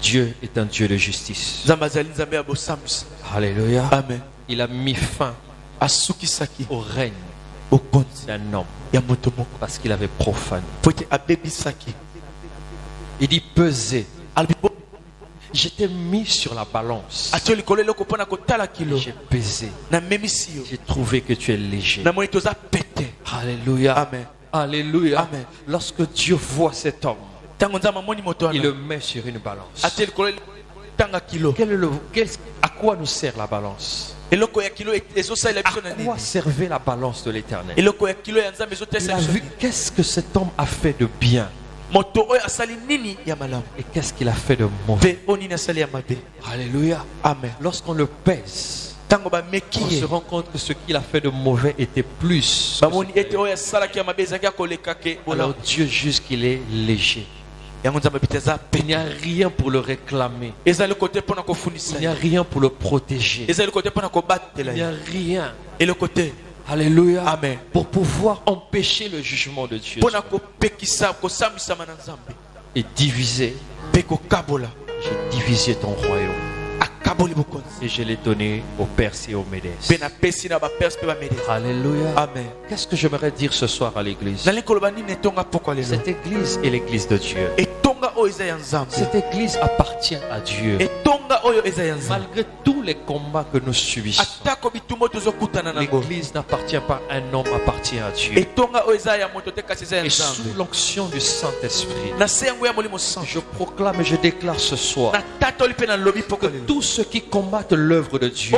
Dieu est un Dieu de justice. Alléluia. Amen. Il a mis fin au règne d'un homme parce qu'il avait profané. Il dit peser. J'étais mis sur la balance. J'ai pesé. J'ai trouvé que tu es léger. Alléluia. Amen. Alléluia. Amen. Lorsque Dieu voit cet homme, il le met sur une balance. À quoi nous sert la balance? À quoi servait la balance de l'Éternel? Il a vu qu'est-ce que cet homme a fait de bien et qu'est-ce qu'il a fait de mauvais. Alléluia. Amen. Lorsqu'on le pèse, on se rend compte que ce qu'il a fait de mauvais était plus. Alors Dieu juge qu'il est léger. Il n'y a rien pour le réclamer. Il n'y a rien pour le protéger. Il n'y a rien. Alléluia. Amen. Pour pouvoir empêcher le jugement de Dieu et diviser. J'ai divisé ton royaume et je l'ai donné aux Perses et aux Médès. Alléluia. Amen. Qu'est-ce que j'aimerais dire ce soir à l'église? Cette église est l'église de Dieu. Cette église appartient à Dieu. Malgré tous les combats que nous subissons, l'église n'appartient pas à un homme, appartient à Dieu. Et sous l'onction du Saint-Esprit, je proclame et je déclare ce soir que tous ceux qui combattent l'œuvre de Dieu,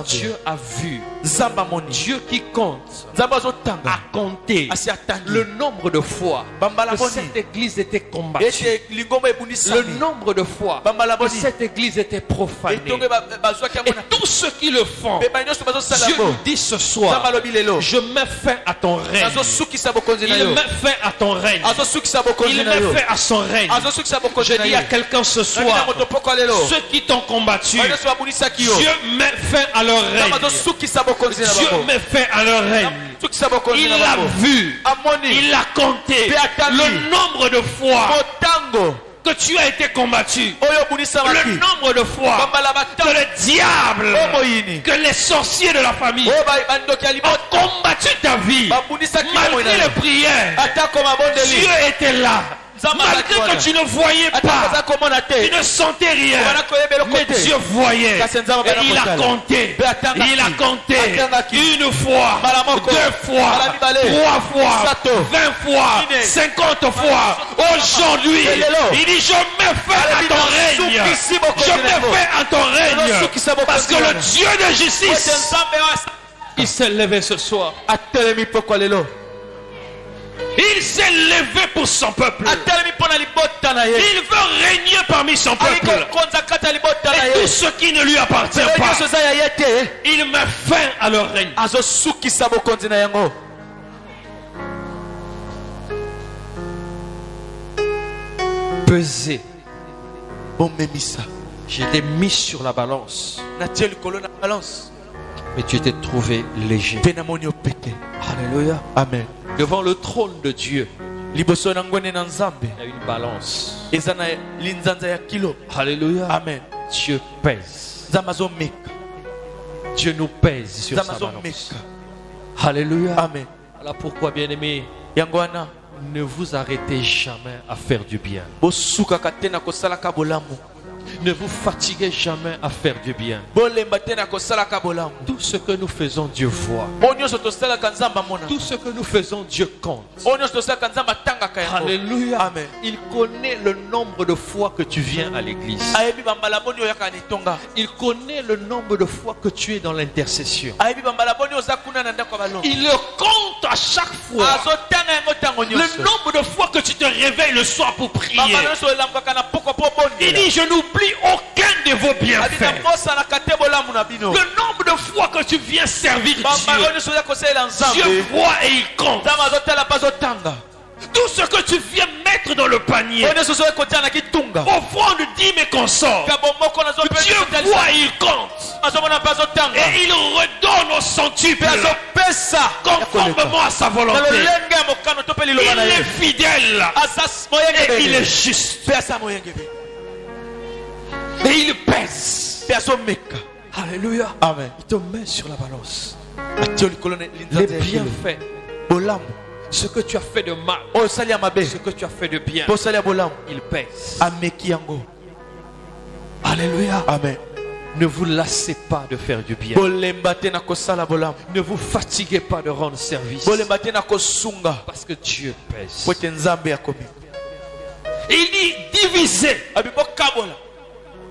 Dieu a vu. Dieu qui compte a compté le nombre de fois que cette église était combattue, le nombre de fois que cette église était profanée. Et tous ceux qui le font, Dieu nous dit ce soir, je mets fin à ton règne. Il met fin à ton règne. Il met fin à son règne. Je dis à quelqu'un ce soir, ceux qui t'ont combattu, Dieu met fin à leur règne. Dieu met fin à leur règne. Il l'a vu, il l'a compté, le nombre de fois que tu as été combattu, le nombre de fois que le diable, que les sorciers de la famille ont combattu ta vie. Malgré les prières, Dieu était là. Malgré que tu ne voyais pas, tu ne sentais rien, mais Dieu voyait. Et il a compté. Il a compté une fois, 2 fois, 3 fois, 20 fois, 50 fois. Aujourd'hui, il dit, je mets fin à ton règne. Je mets fin à ton règne. Parce que le Dieu de justice, il s'est levé ce soir. Il s'est levé pour son peuple. Il veut régner parmi son peuple. Et tout ce qui ne lui appartient pas, il met fin à leur règne. Pesé. Je l'ai mis sur la balance. Mais tu t'es trouvé léger. Alléluia. Amen. Devant le trône de Dieu, il y a une balance. Alléluia. Amen. Dieu pèse. Dieu nous pèse sur sa balance. Alléluia. Amen. Voilà pourquoi, bien-aimés, ne vous arrêtez jamais à faire du bien. Ne vous fatiguez jamais à faire du bien. Tout ce que nous faisons, Dieu voit. Tout ce que nous faisons, Dieu compte. Alléluia. Amen. Il connaît le nombre de fois que tu viens à l'église. Il connaît le nombre de fois que tu es dans l'intercession. Il le compte à chaque fois. Le nombre de fois que tu te réveilles le soir pour prier. Il dit, je n'oublie aucun de vos bienfaits. Le nombre de fois que tu viens servir Dieu, Dieu voit et il compte. Tout ce que tu viens mettre dans le panier, offrande, dîmes et consorts, Dieu voit et il compte. Et il redonne au centuple conformément à sa volonté. Il est fidèle et il est juste. Et il pèse. Alléluia. Amen. Il te met sur la balance. Les bienfaits. Ce que tu as fait de mal, ce que tu as fait de bien, il pèse. Alléluia. Amen. Ne vous lassez pas de faire du bien. Ne vous fatiguez pas de rendre service. Parce que Dieu pèse. Il dit divisez.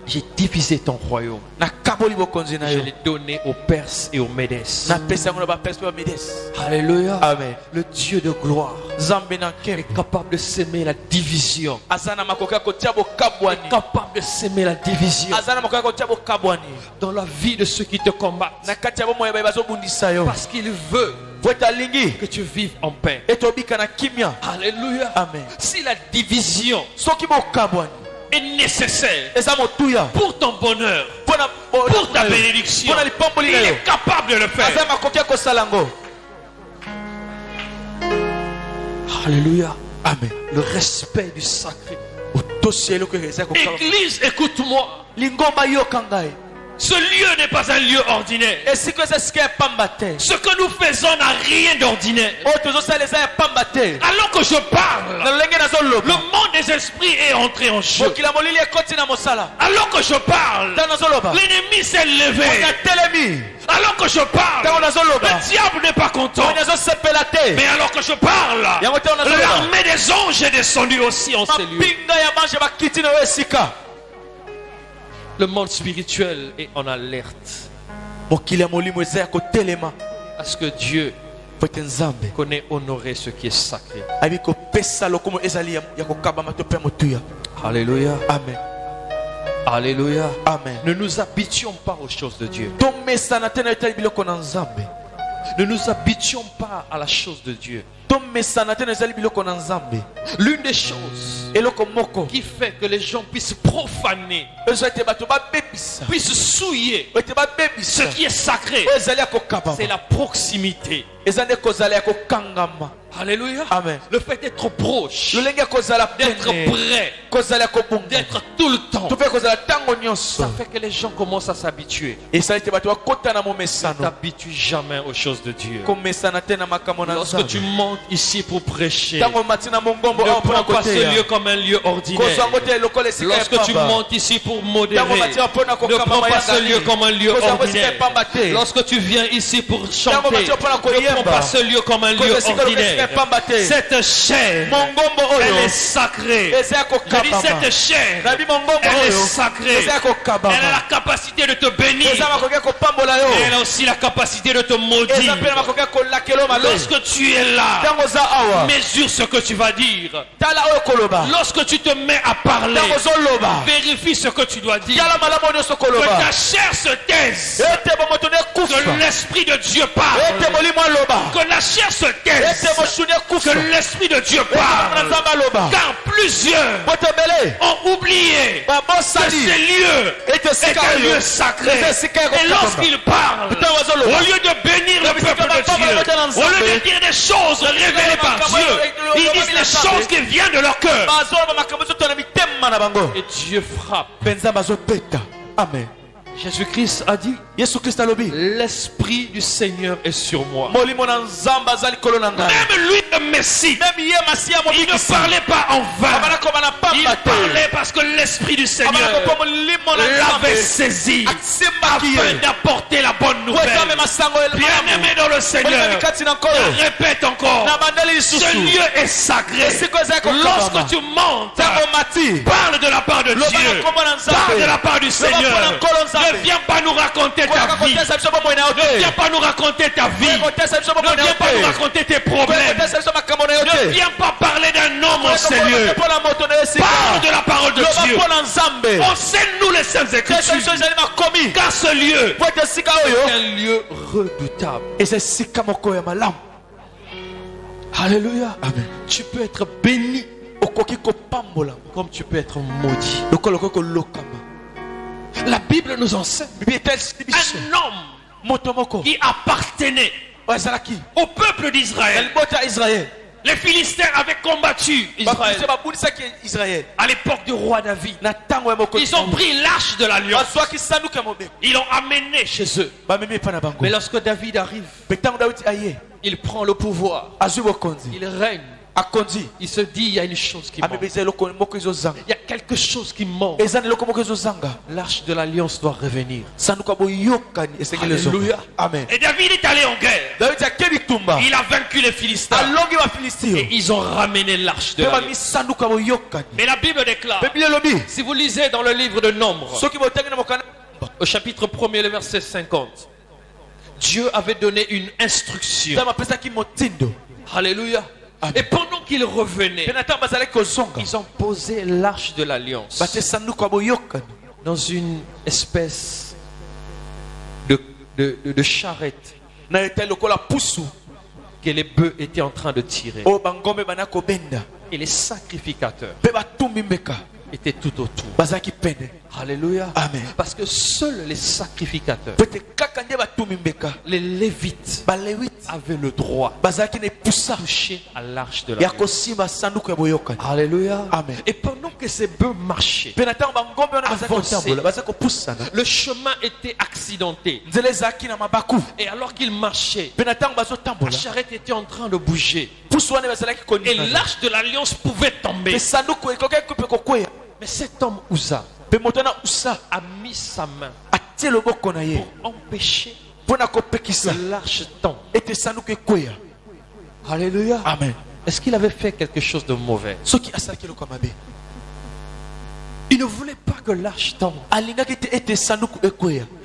J'ai divisé ton royaume. Je l'ai donné aux Perses et aux Médès. Alléluia. Amen. Le Dieu de gloire est capable de s'aimer la division. Est capable de s'aimer la division dans la vie de ceux qui te combattent. Parce qu'il veut que tu vives en paix. Alléluia. Amen. Si la division est nécessaire pour ton bonheur, pour ta bénédiction, il est capable de le faire. Alléluia. Amen. Le respect du sacré. Église, écoute-moi. Ce lieu n'est pas un lieu ordinaire. Ce que nous faisons n'a rien d'ordinaire. Alors que je parle, le monde des esprits est entré en jeu. Alors que je parle, l'ennemi s'est levé. Alors que je parle, le diable n'est pas content. Mais alors que je parle, l'armée des anges est descendue aussi en ces lieux. Le monde spirituel est en alerte. Parce que Dieu connaît honorer ce qui est sacré. Alléluia. Amen. Alléluia. Amen. Ne nous habituons pas aux choses de Dieu. Ne nous habituons pas à la chose de Dieu. L'une des choses qui fait que les gens puissent profaner, puissent souiller ce qui est sacré, c'est la proximité. Alléluia. Amen. Le fait d'être proche, d'être prêt, d'être tout le temps, ça fait que les gens commencent à s'habituer. Ne t'habitue jamais aux choses de Dieu. Lorsque tu montes ici pour prêcher, ne prends pas ce lieu comme un lieu ordinaire. Lorsque tu montes ici pour modérer, ne prends pas ce lieu comme un lieu ordinaire. Lorsque tu viens ici pour chanter, ne prends pas ce lieu comme un lieu ordinaire. Cette chair, elle est sacrée. Je dis cette chair, elle est sacrée. Elle a la capacité de te bénir. Elle a aussi la capacité de te maudire. Lorsque tu es là, mesure ce que tu vas dire. Lorsque tu te mets à parler, vérifie ce que tu dois dire. Que ta chair se taise. Que l'Esprit de Dieu parle. Que la chair se taise. Que l'Esprit de Dieu parle. Car plusieurs ont oublié que ce lieu est un lieu sacré. Et lorsqu'ils parlent, au lieu de bénir le peuple de Dieu, au lieu de dire des choses révélées par Dieu, ils disent les choses qui viennent de leur cœur. Et Dieu frappe. Amen. Jésus-Christ a dit, l'Esprit du Seigneur est sur moi. Même lui, le Messie, il ne parlait pas en vain. Il parlait parce que l'Esprit du Seigneur l'avait saisi afin d'apporter la bonne nouvelle. Bien-aimé dans le Seigneur, je répète encore, ce lieu est sacré. Lorsque tu montes, parle de la part de Dieu, parle de la part du Seigneur. Ne viens pas nous raconter ta vie. Ne viens pas nous raconter ta vie. Ne viens pas nous raconter tes problèmes. Ne viens pas parler d'un homme en ces lieux. Parle de la parole de Dieu. Enseigne-nous les saintes écritures. Car ce lieu est un lieu redoutable. Alléluia. Amen. Tu peux être béni comme tu peux être maudit. La Bible nous enseigne un homme qui appartenait au peuple d'Israël. Les Philistins avaient combattu Israël à l'époque du roi David. Ils ont pris l'arche de l'alliance. Ils l'ont amené chez eux. Mais lorsque David arrive, il prend le pouvoir. Il règne. Il se dit, il y a une chose qui manque. Il y a quelque chose qui manque. L'arche de l'alliance doit revenir. Alléluia. Amen. Et David est allé en guerre. Il a vaincu les Philistins. Et ils ont ramené l'arche de l'alliance. Mais la Bible déclare, si vous lisez dans le livre de Nombres, au chapitre 1er, le verset 50, Dieu avait donné une instruction. Alléluia. Et pendant qu'ils revenaient, ils ont posé l'arche de l'alliance dans une espèce de charrette que les bœufs étaient en train de tirer. Et les sacrificateurs étaient tout autour. Alléluia. Amen. Parce que seuls les sacrificateurs, les Lévites, avaient le droit de toucher à l'arche de l'alliance. Alléluia. Amen. Et pendant que ces bœufs marchaient, le chemin était accidenté. Et alors qu'ils marchaient, la charrette était en train de bouger. Et l'arche de l'alliance pouvait tomber. Mais cet homme Uza a mis sa main pour empêcher que l'arche tombe. Alléluia. Amen. Est-ce qu'il avait fait quelque chose de mauvais? Il ne voulait pas que l'arche tombe.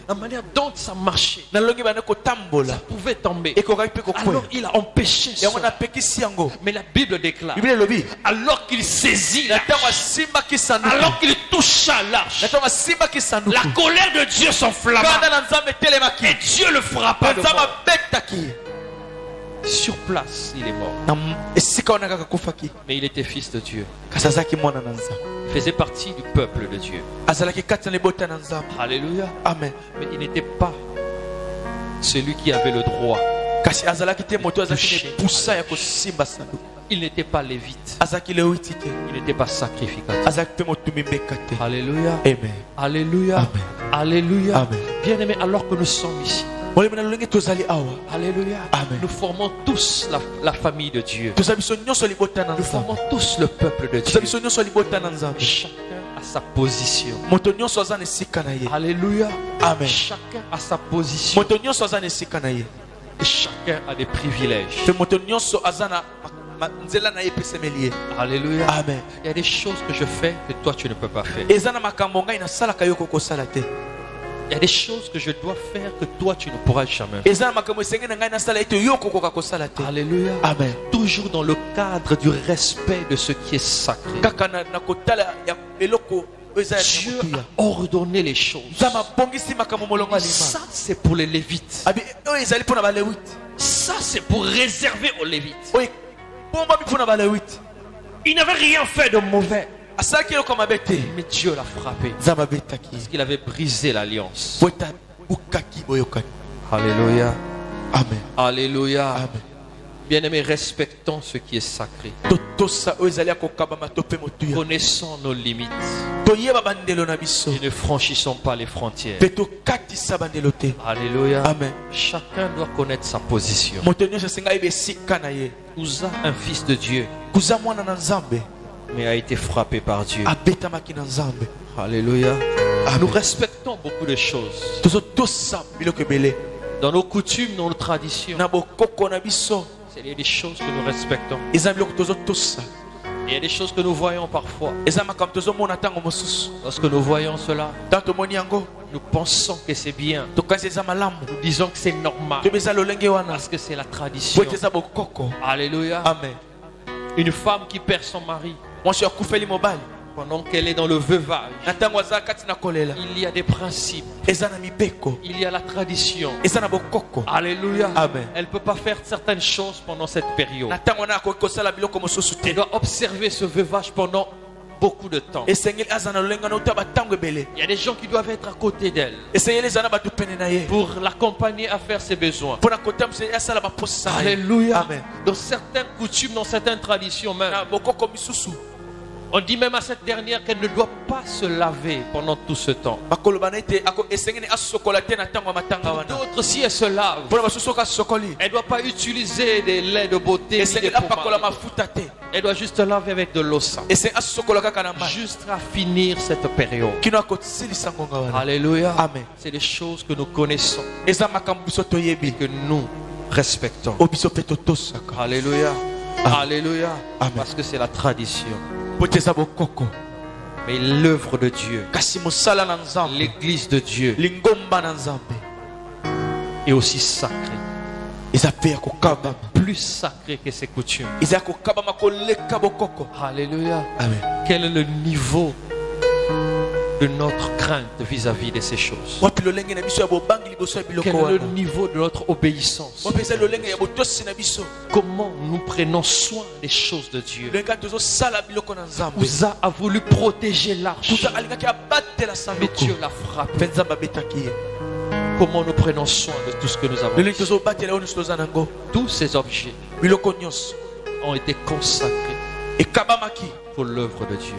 La manière dont ça marchait, ça pouvait tomber. Alors il a empêché ça. Mais la Bible déclare, alors qu'il saisit l'arche, alors qu'il toucha l'arche, la colère de Dieu s'enflamma et Dieu le frappa de mort. Sur place, il est mort. Mais il était fils de Dieu. Il faisait partie du peuple de Dieu. Alléluia. Amen. Mais il n'était pas celui qui avait le droit. Il n'était pas lévite. Il n'était pas sacrificateur. Alléluia. Amen. Alléluia. Amen. Alléluia. Amen. Bien-aimés, alors que nous sommes ici, alléluia. Amen. Nous formons tous la famille de Dieu. Nous formons tous le peuple de Dieu. Chacun a sa position. Alléluia. Amen. Chacun a sa position. Chacun a des privilèges. Alléluia. Amen. Il y a des choses que je fais que toi tu ne peux pas faire. Il Il y a des choses que je dois faire que toi tu ne pourras jamais faire. Alléluia. Amen. Toujours dans le cadre du respect de ce qui est sacré. Dieu a ordonné les choses. Ça c'est pour les Lévites. Ça c'est pour réserver aux Lévites. Il n'avait rien fait de mauvais. Mais Dieu l'a frappé parce qu'il avait brisé l'alliance. Alléluia. Amen. Alléluia. Amen. Bien-aimés, respectons ce qui est sacré. Connaissons nos limites et ne franchissons pas les frontières. Alléluia. Amen. Chacun doit connaître sa position. Uza, un fils de Dieu, mais a été frappé par Dieu. Alléluia. Amen. Nous respectons beaucoup de choses. Dans nos coutumes, dans nos traditions, il y a des choses que nous respectons. Il y a des choses que nous voyons parfois. Lorsque nous voyons cela, nous pensons que c'est bien. Nous disons que c'est normal parce que c'est la tradition. Alléluia. Amen. Une femme qui perd son mari pendant qu'elle est dans le veuvage, il y a des principes, il y a la tradition. Alléluia. Amen. Elle ne peut pas faire certaines choses pendant cette période. Elle doit observer ce veuvage pendant beaucoup de temps. Il y a des gens qui doivent être à côté d'elle pour l'accompagner à faire ses besoins. Alléluia. Amen. Dans certaines coutumes, dans certaines traditions même, on dit même à cette dernière qu'elle ne doit pas se laver pendant tout ce temps. D'autres, si elle se lave, elle ne doit pas utiliser des laits de beauté, ni des pommades. Elle doit juste laver avec de l'eau sainte, juste à finir cette période. Alléluia. Amen. C'est des choses que nous connaissons et que nous respectons. Alléluia. Alléluia. Amen. Parce que c'est la tradition. Mais l'œuvre de Dieu, l'église de Dieu est aussi sacrée. Plus sacrée que ses coutumes. Alléluia. Amen. Quel est le niveau de notre crainte vis-à-vis de ces choses? Quel est le niveau de notre obéissance? Comment nous prenons soin des choses de Dieu? Uza a voulu protéger l'arche, mais Dieu l'a frappé. Comment nous prenons soin de tout ce que nous avons? Tous ces objets ont été consacrés pour l'œuvre de Dieu.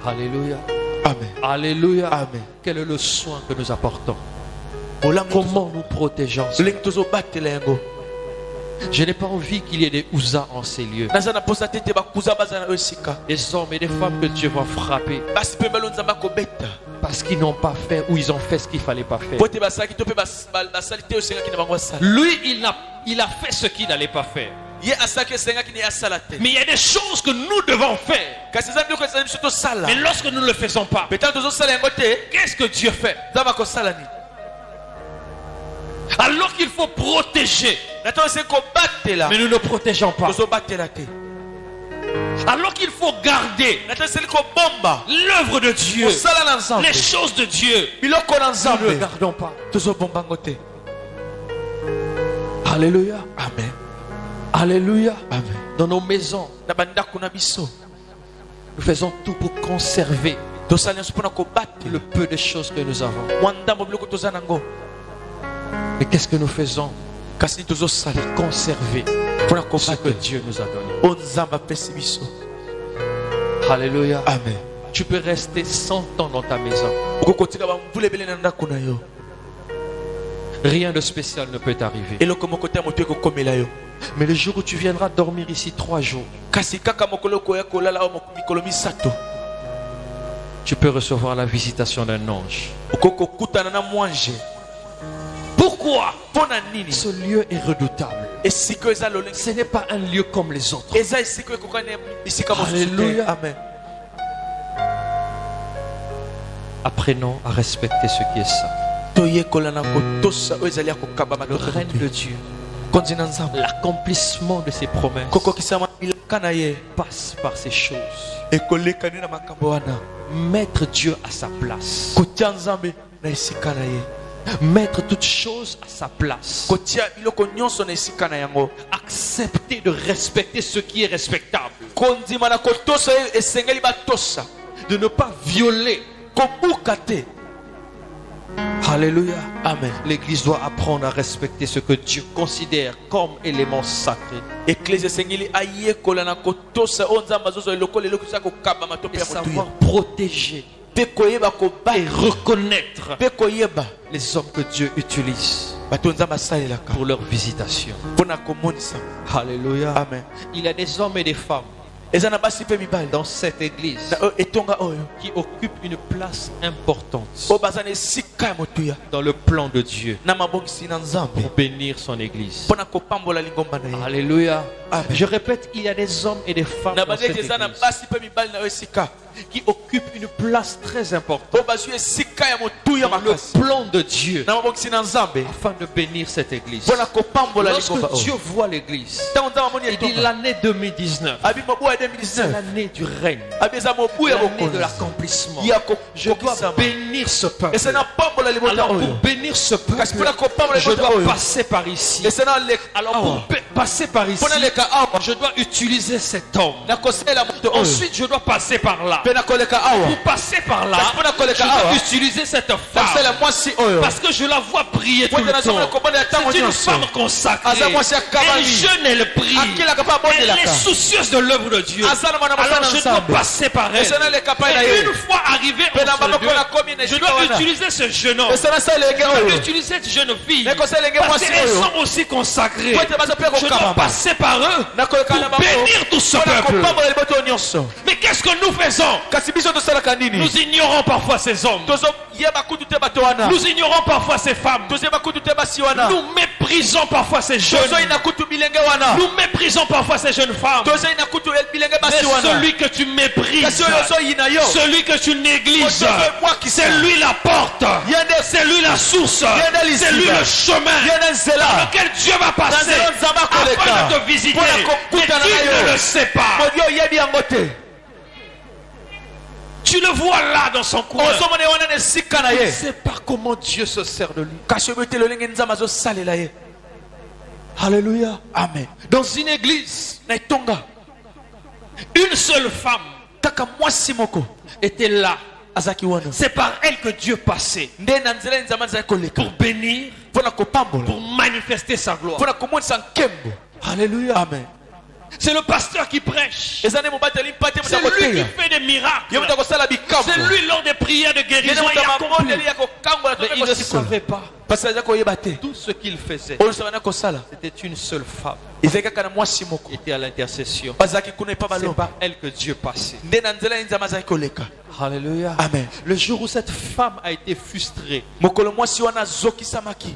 Alléluia. Amen. Alléluia. Amen. Quel est le soin que nous apportons? Comment nous protégeons? Je n'ai pas envie qu'il y ait des Uza en ces lieux. Des hommes et des femmes que Dieu va frapper parce qu'ils n'ont pas fait ou ils ont fait ce qu'il ne fallait pas faire. Lui, il a fait ce qu'il n'allait pas faire. Mais il y a des choses que nous devons faire. Mais lorsque nous ne le faisons pas, qu'est-ce que Dieu fait? Alors qu'il faut protéger, mais nous ne protégeons pas. Alors qu'il faut garder l'œuvre de Dieu, les choses de Dieu, nous ne le gardons pas. Alléluia. Amen. Alléluia. Amen. Dans nos maisons, nous faisons tout pour conserver le peu de choses que nous avons. Mais qu'est-ce que nous faisons pour conserver ce que Dieu nous a donné? Alléluia. Amen. Tu peux rester 100 ans dans ta maison. Rien de spécial ne peut t'arriver. Mais le jour où tu viendras dormir ici 3 jours, tu peux recevoir la visitation d'un ange. Pourquoi Pourquoi ce lieu est redoutable? Ce n'est pas un lieu comme les autres. Alléluia. Amen. Apprenons à respecter ce qui est saint. Le règne de Dieu, l'accomplissement de ses promesses passe par ces choses. Mettre Dieu à sa place. Mettre toutes choses à sa place. Accepter de respecter ce qui est respectable. De ne pas violer. Alléluia. Amen. L'Église doit apprendre à respecter ce que Dieu considère comme élément sacré. Et savoir protéger et reconnaître les hommes que Dieu utilise pour leur visitation. Alléluia. Amen. Il y a des hommes et des femmes dans cette église qui occupent une place importante dans le plan de Dieu pour bénir son église. Alléluia. Je répète, il y a des hommes et des femmes dans cette église qui occupent une place très importante dans le plan de Dieu afin de bénir cette église. Lorsque Dieu voit l'église, il dit l'année 2019, c'est l'année du règne, l'année de l'accomplissement. Je dois bénir ce peuple. Alors pour bénir ce peuple, je dois passer par ici. Alors pour passer par ici, je dois utiliser cet homme. Ensuite je dois passer par là. Pour passer par là, je dois utiliser cette femme parce que je la vois prier tout le temps. C'est une femme consacrée. Elle jeûne, elle prie. Elle est soucieuse de l'œuvre de Dieu. Alors je dois passer par elle. Et une fois arrivé entre deux, je dois utiliser ce jeune homme. Je dois utiliser cette jeune fille parce qu'elles sont aussi consacrées. Je dois passer par eux pour bénir tout ce peuple. Mais qu'est-ce que nous faisons? Nous ignorons parfois ces hommes. Nous ignorons parfois ces femmes. Nous méprisons parfois ces jeunes. Nous méprisons parfois ces jeunes femmes. Mais celui que tu méprises, celui que tu négliges, c'est lui la porte, c'est lui la source, c'est lui le chemin dans lequel Dieu va passer afin de te visiter. Mais tu ne le sais pas. Tu le vois là dans son coin. Il ne sait pas comment Dieu se sert de lui. Alléluia. Amen. Dans une église, une seule femme était là. C'est par elle que Dieu passait pour bénir, pour manifester sa gloire. Alléluia. Amen. C'est le pasteur qui prêche. C'est lui qui fait des miracles. C'est lui lors des prières de guérison. Mais il ne savait pas. Tout ce qu'il faisait, c'était une seule femme qui était à l'intercession. C'est par elle que Dieu passait. Alléluia. Amen. Le jour où cette femme a été frustrée,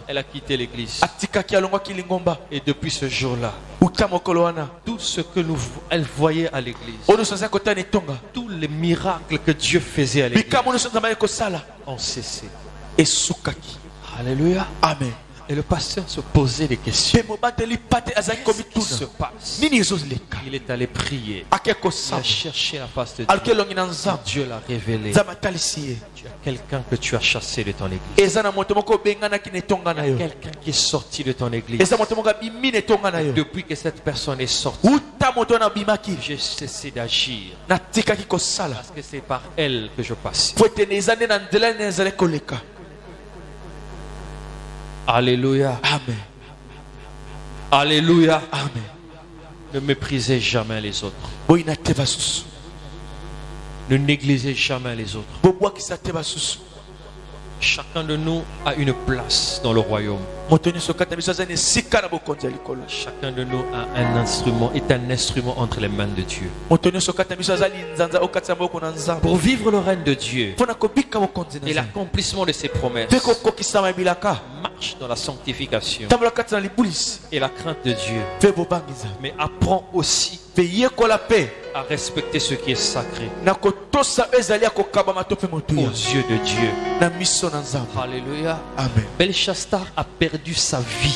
elle a quitté l'église. Et depuis ce jour-là, tout ce que elle voyait à l'église, tous les miracles que Dieu faisait à l'église ont cessé. Alléluia. Amen. Et le pasteur se posait des questions. Qu'est-ce qui se passe? Il est allé prier. Il a cherché la face de Dieu. Dieu l'a révélé. Tu as quelqu'un que tu as chassé de ton église. Il y a quelqu'un qui est sorti de ton église. Depuis que cette personne est sortie, j'ai cessé d'agir. Parce que c'est par elle que je passe. Alléluia. Amen. Alléluia. Amen. Ne méprisez jamais les autres. Ne négligez jamais les autres. Chacun de nous a une place dans le royaume. Chacun de nous a un instrument, est un instrument entre les mains de Dieu. Pour vivre le règne de Dieu et l'accomplissement de ses promesses, marche dans la sanctification et la crainte de Dieu. Mais apprends aussi à respecter ce qui est sacré aux yeux de Dieu. Alléluia. Amen. Belshazzar a perdu sa vie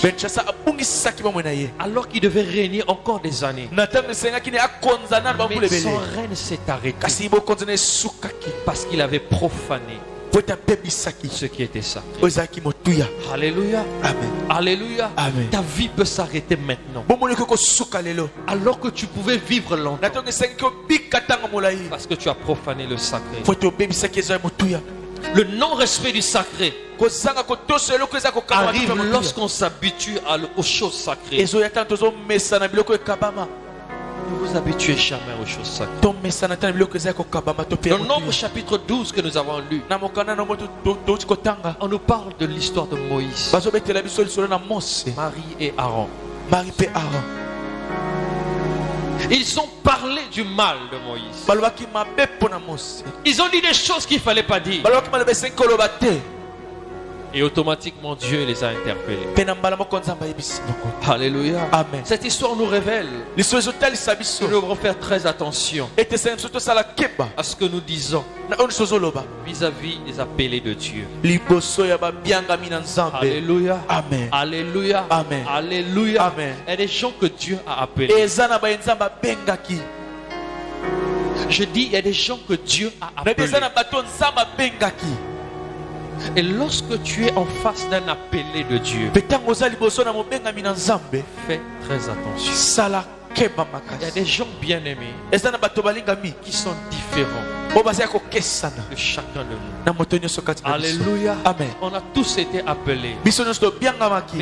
alors qu'il devait régner encore des années. Mais son règne s'est arrêté parce qu'il avait profané ce qui était sacré. Alléluia. Amen. Alléluia. Amen. Ta vie peut s'arrêter maintenant. Alors que tu pouvais vivre longtemps parce que tu as profané le sacré. Le non-respect du sacré arrive lorsqu'on s'habitue aux choses sacrées. Ne vous habituez jamais aux choses sacrées. Dans Nombre chapitre 12 que nous avons lu, on nous parle de l'histoire de Moïse, Marie et Aaron. Ils ont parlé du mal de Moïse. Ils ont dit des choses qu'il ne fallait pas dire. Et automatiquement Dieu les a interpellés. Alléluia. Amen. Cette histoire nous révèle que nous devrons faire très attention à ce que nous disons vis-à-vis des appelés de Dieu. Alléluia. Amen. Alléluia. Amen. Alléluia. Amen. Il y a des gens que Dieu a appelés. Je dis, il y a des gens que Dieu a appelés. Et lorsque tu es en face d'un appelé de Dieu, fais très attention. Il y a des gens bien aimés qui sont différents de chacun de nous. Alléluia. Amen. On a tous été appelés, mais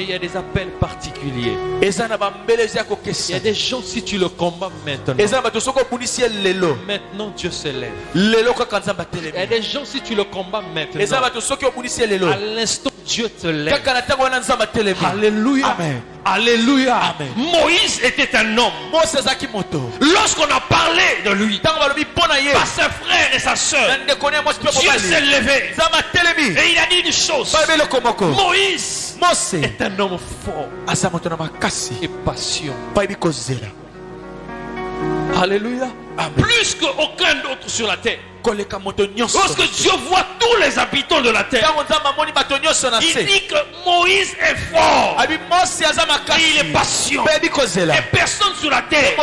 il y a des appels particuliers. Il y a des gens, si tu le combats maintenant, Dieu s'élève. Il y a des gens, si tu le combats maintenant, à l'instant Dieu te lève. Alléluia. Amen. Alléluia. Amen. Moïse était un homme. Lorsqu'on a parlé de lui par ses frères et sa soeur, Dieu s'est levé et il a dit une chose. Moïse est un homme fort et patient. Alléluia. Amen. Plus qu'aucun autre sur la terre. Lorsque Dieu voit tous les habitants de la terre, il dit que Moïse est fort et il est patient. Et personne sur la terre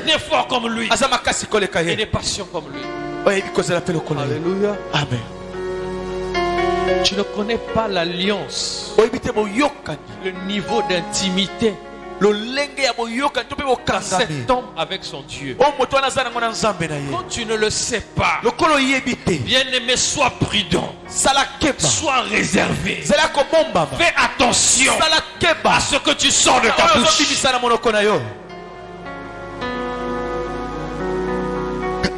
n'est fort comme lui et n'est patient comme lui. Alléluia. Amen. Tu ne connais pas l'alliance, le niveau d'intimité cet homme avec son Dieu. Quand tu ne le sais pas, bien-aimé, sois prudent, sois réservé, fais attention à ce que tu sors de ta bouche.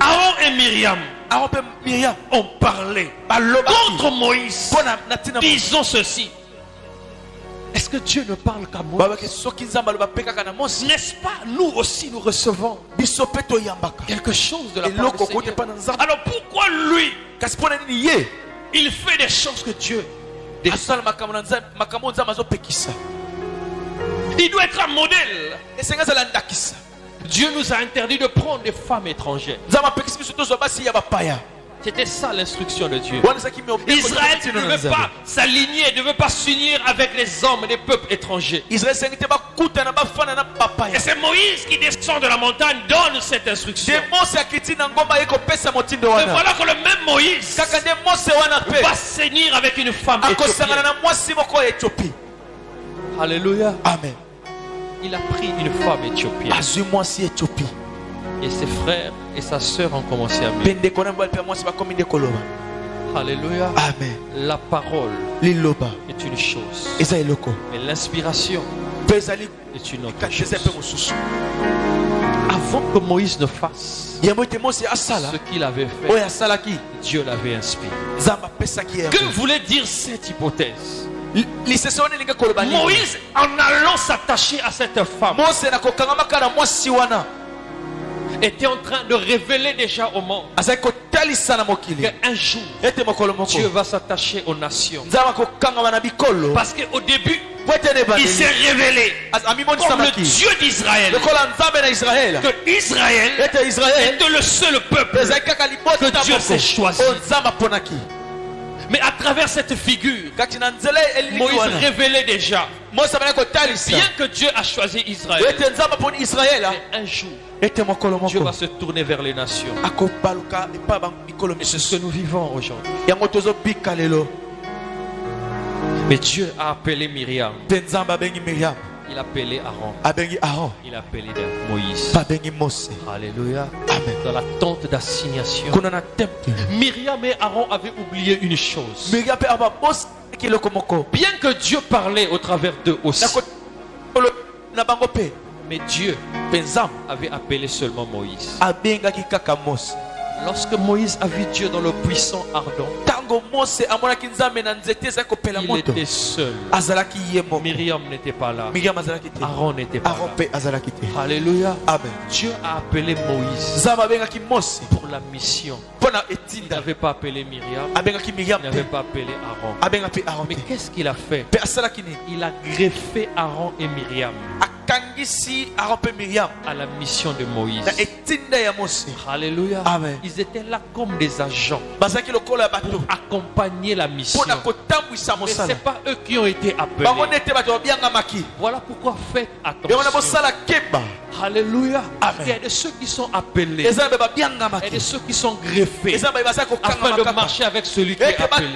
Aaron et Myriam ont parlé contre Moïse, disons ceci. Est-ce que Dieu ne parle qu'à Moïse? N'est-ce pas, nous aussi nous recevons quelque chose de la part du Seigneur. Alors pourquoi lui, il fait des choses que Dieu décide? Il doit être un modèle. Dieu nous a interdit de prendre des femmes étrangères. C'était ça l'instruction de Dieu. Israël ne veut pas s'aligner, ne veut pas s'unir avec les hommes des peuples étrangers. Et c'est Moïse qui descend de la montagne, donne cette instruction. Et voilà que le même Moïse va s'unir avec une femme éthiopienne. Alléluia. Amen. Il a pris une femme éthiopienne. Et ses frères et sa sœur ont commencé à m'aimer. Alléluia. Amen. La parole est une chose, mais l'inspiration est une autre chose. Avant que Moïse ne fasse ce qu'il avait fait, Dieu l'avait inspiré. Que voulait dire cette hypothèse? Moïse, en allant s'attacher à cette femme, était en train de révéler déjà au monde qu'un jour Dieu va s'attacher aux nations. Parce qu'au début il s'est révélé comme le Dieu d'Israël. Que Israël était le seul peuple que Dieu s'est choisi. Mais à travers cette figure, Moïse révélait déjà, bien que Dieu a choisi Israël, mais un jour Dieu va se tourner vers les nations. Et c'est ce que nous vivons aujourd'hui. Mais Dieu a appelé Myriam. Il a appelé Aaron. Il a appelé Moïse. Alléluia. Amen. Dans la tente d'assignation, Myriam et Aaron avaient oublié une chose. Bien que Dieu parlait au travers d'eux aussi, mais Dieu avait appelé seulement Moïse. Lorsque Moïse a vu Dieu dans le puissant ardent, il était seul. Myriam n'était pas là. Aaron n'était pas là. Alléluia. Dieu a appelé Moïse pour la mission. Il n'avait pas appelé Myriam. Il n'avait pas appelé Aaron. Mais qu'est-ce qu'il a fait? Il a greffé Aaron et Myriam à la mission de Moïse. Alléluia. Amen. Ils étaient là comme des agents pour accompagner la mission. Mais ce n'est pas eux qui ont été appelés. Voilà pourquoi faites attention. Alléluia. Il y a de ceux qui sont appelés et de ceux qui sont greffés afin de marcher avec celui qui est appelé.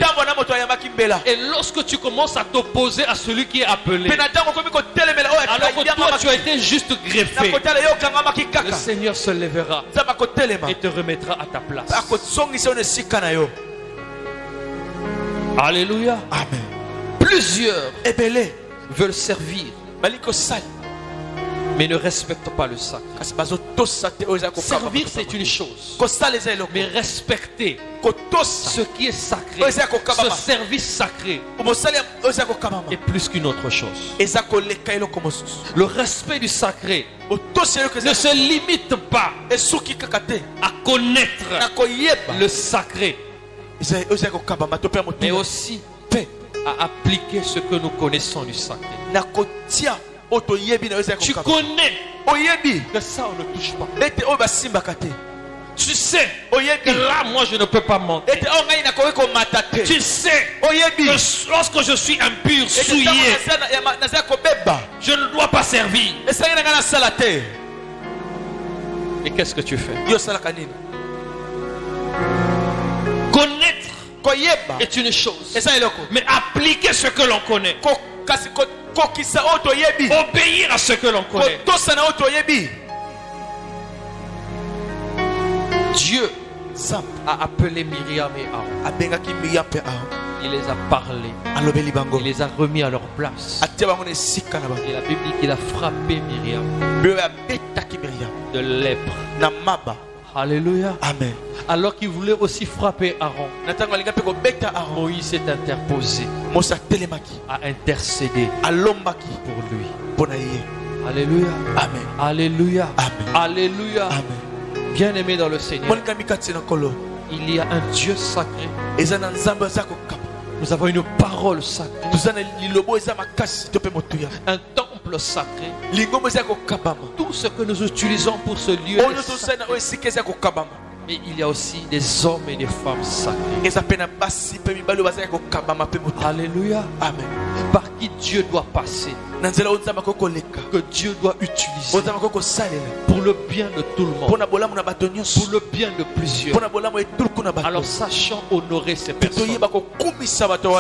Et lorsque tu commences à t'opposer à celui qui est appelé, alors que toi tu as été juste greffé, le Seigneur se lèvera et te remettra à ta place. Alléluia. Amen. Plusieurs veulent servir mais ne respectent pas le sacre. Servir, c'est une chose, mais respecter ce qui est sacré, ce service sacré, est plus qu'une autre chose. Le respect du sacré ne se limite pas à connaître le sacré, mais aussi à appliquer ce que nous connaissons du sacré. Tu connais que ça on ne touche pas. Tu sais que là moi je ne peux pas monter. Tu sais que lorsque je suis impur, souillé, je ne dois pas servir. Et qu'est-ce que tu fais? Connaître est une chose, mais appliquer ce que l'on connaît, obéir à ce que l'on connaît. Dieu a appelé Myriam et Aaron. Il les a parlé. Il les a remis à leur place. Et la Bible dit qu'il a frappé Myriam de lèpre. Alléluia. Amen. Alors qu'il voulait aussi frapper Aaron, Moïse s'est interposé, a intercédé pour lui. Alléluia. Amen. Alléluia. Amen. Alléluia. Amen. Bien-aimé dans le Seigneur, il y a un Dieu sacré. Nous avons une parole sacrée, un temple sacré. Tout ce que nous utilisons pour ce lieu est sacré. Mais il y a aussi des hommes et des femmes sacrés. Alléluia. Amen. Par qui Dieu doit passer, que Dieu doit utiliser pour le bien de tout le monde, pour le bien de plusieurs. Alors sachant honorer ces personnes,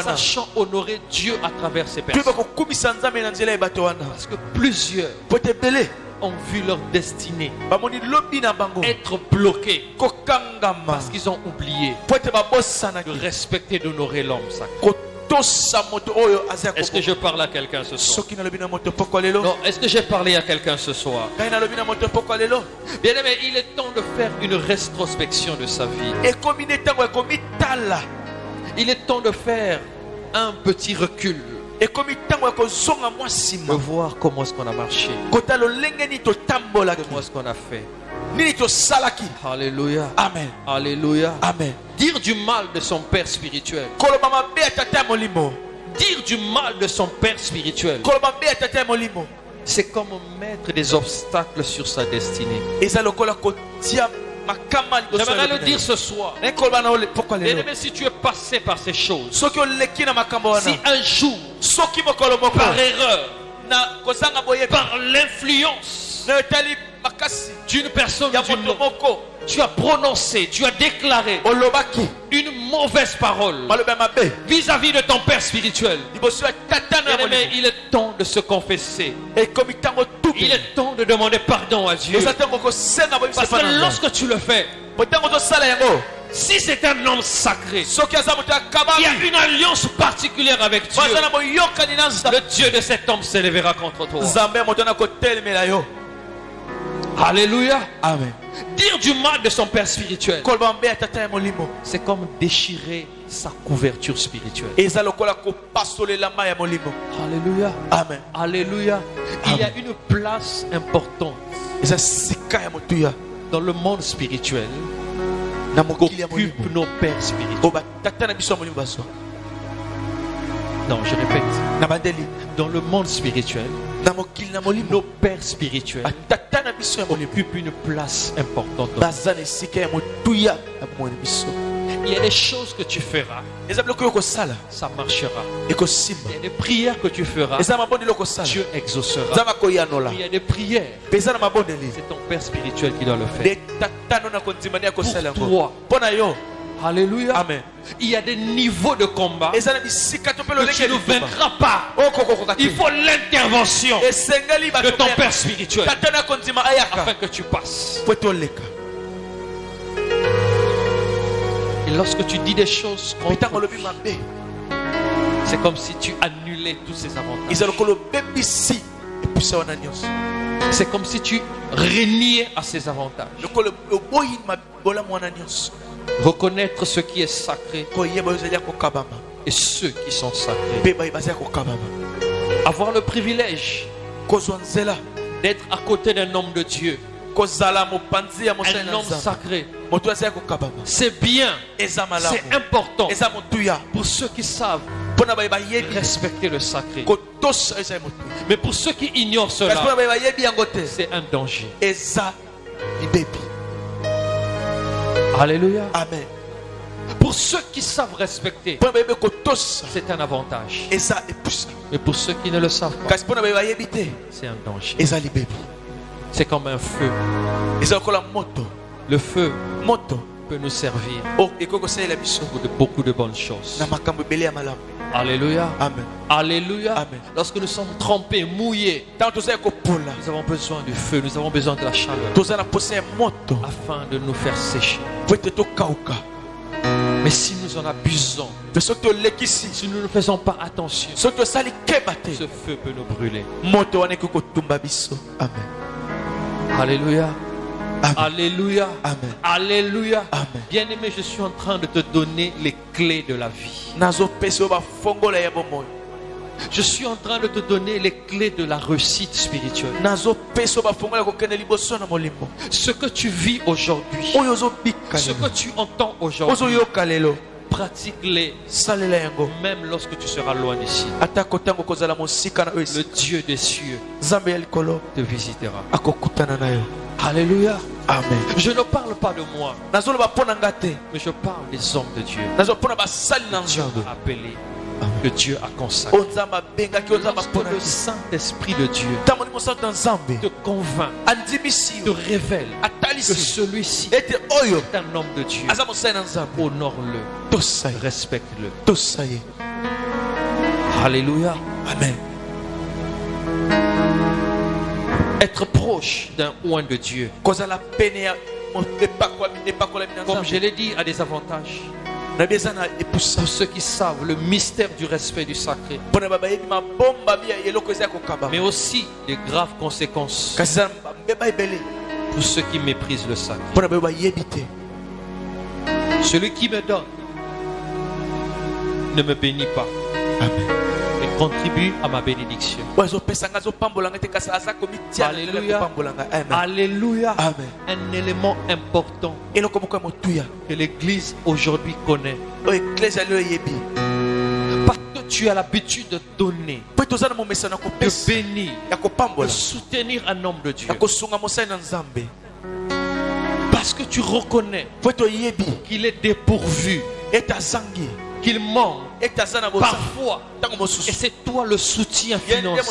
sachant honorer Dieu à travers ces personnes, parce que plusieurs ont vu leur destinée être bloqués parce qu'ils ont oublié de respecter et d'honorer l'homme sacré. Est-ce que je parle à quelqu'un ce soir? Non, est-ce que j'ai parlé à quelqu'un ce soir? Bien aimé, il est temps de faire une rétrospection de sa vie. Il est temps de faire un petit recul, de voir comment est-ce qu'on a marché, comment est-ce qu'on a fait. Alléluia. Amen. Alléluia. Amen. Dire du mal de son père spirituel. Dire du mal de son père spirituel. C'est comme mettre des obstacles sur sa destinée. J'aimerais le dire ce soir. Bien-aimé, si tu es passé par ces choses, si un jour, par erreur, par l'influence d'une personne d'une autre, tu as prononcé, tu as déclaré une mauvaise parole vis-à-vis de ton père spirituel, bien-aimé, il est temps de se confesser. Il est temps de demander pardon à Dieu. Parce que lorsque tu le fais, si c'est un homme sacré, il y a une alliance particulière avec Dieu. Le Dieu de cet homme s'élèvera contre toi. Alléluia. Amen. Dire du mal de son père spirituel, c'est comme déchirer sa couverture spirituelle. Alléluia. Amen. Alléluia. Il y a une place importante dans le monde spirituel qu'occupent nos pères spirituels. Non, je répète. Dans le monde spirituel, nos pères spirituels occupent une place importante. Il y a des choses que tu feras, ça marchera. Il y a des prières que tu feras, Dieu exaucera. Il y a des prières, c'est ton père spirituel qui doit le faire. Pour toi. Alléluia. Amen. Il y a des niveaux de combat que tu ne vaincras pas. Il faut l'intervention de ton père spirituel afin que tu passes. Et lorsque tu dis des choses contre lui, c'est comme si tu annulais tous ses avantages. C'est comme si tu régnais à ses avantages. Reconnaître ce qui est sacré et ceux qui sont sacrés. Avoir le privilège d'être à côté d'un homme de Dieu, un homme sacré. C'est bien, c'est important pour ceux qui savent respecter le sacré. Mais pour ceux qui ignorent cela, c'est un danger. Alléluia. Amen. Pour ceux qui savent respecter, c'est un avantage. Mais pour ceux qui ne le savent pas, c'est un danger. C'est comme un feu. Le feu peut nous servir pour beaucoup de bonnes choses. Alléluia. Amen. Alléluia. Amen. Lorsque nous sommes trempés, mouillés, nous avons besoin du feu, nous avons besoin de la chaleur afin de nous faire sécher. Mais si nous en abusons, si nous ne faisons pas attention, ce feu peut nous brûler. Amen. Alléluia. Amen. Alléluia. Amen. Alléluia. Amen. Bien-aimé, je suis en train de te donner les clés de la vie. Je suis en train de te donner les clés de la réussite spirituelle. Ce que tu vis aujourd'hui, ce que tu entends aujourd'hui, pratique-les même lorsque tu seras loin d'ici. Le Dieu des cieux te visitera. Alléluia. Amen. Je ne parle pas de moi, mais je parle des hommes de Dieu. Dieu a appelé, que Dieu a consacré. Lorsque le Saint-Esprit de Dieu te convainc, te révèle que celui-ci est un homme de Dieu, honore-le, respecte-le. Alléluia. Amen. Être proche d'un oint de Dieu, comme je l'ai dit, a des avantages. Pour ceux qui savent le mystère du respect du sacré, mais aussi des graves conséquences pour ceux qui méprisent le sacré. Celui qui me donne ne me bénit pas. Amen. et contribue à ma bénédiction. Alléluia. Alléluia. Amen. Un élément important que l'Église aujourd'hui connaît. Parce que tu as l'habitude de donner, de bénir, de soutenir un homme de Dieu. Parce que tu reconnais qu'il est dépourvu, qu'il manque parfois, et c'est toi le soutien financier.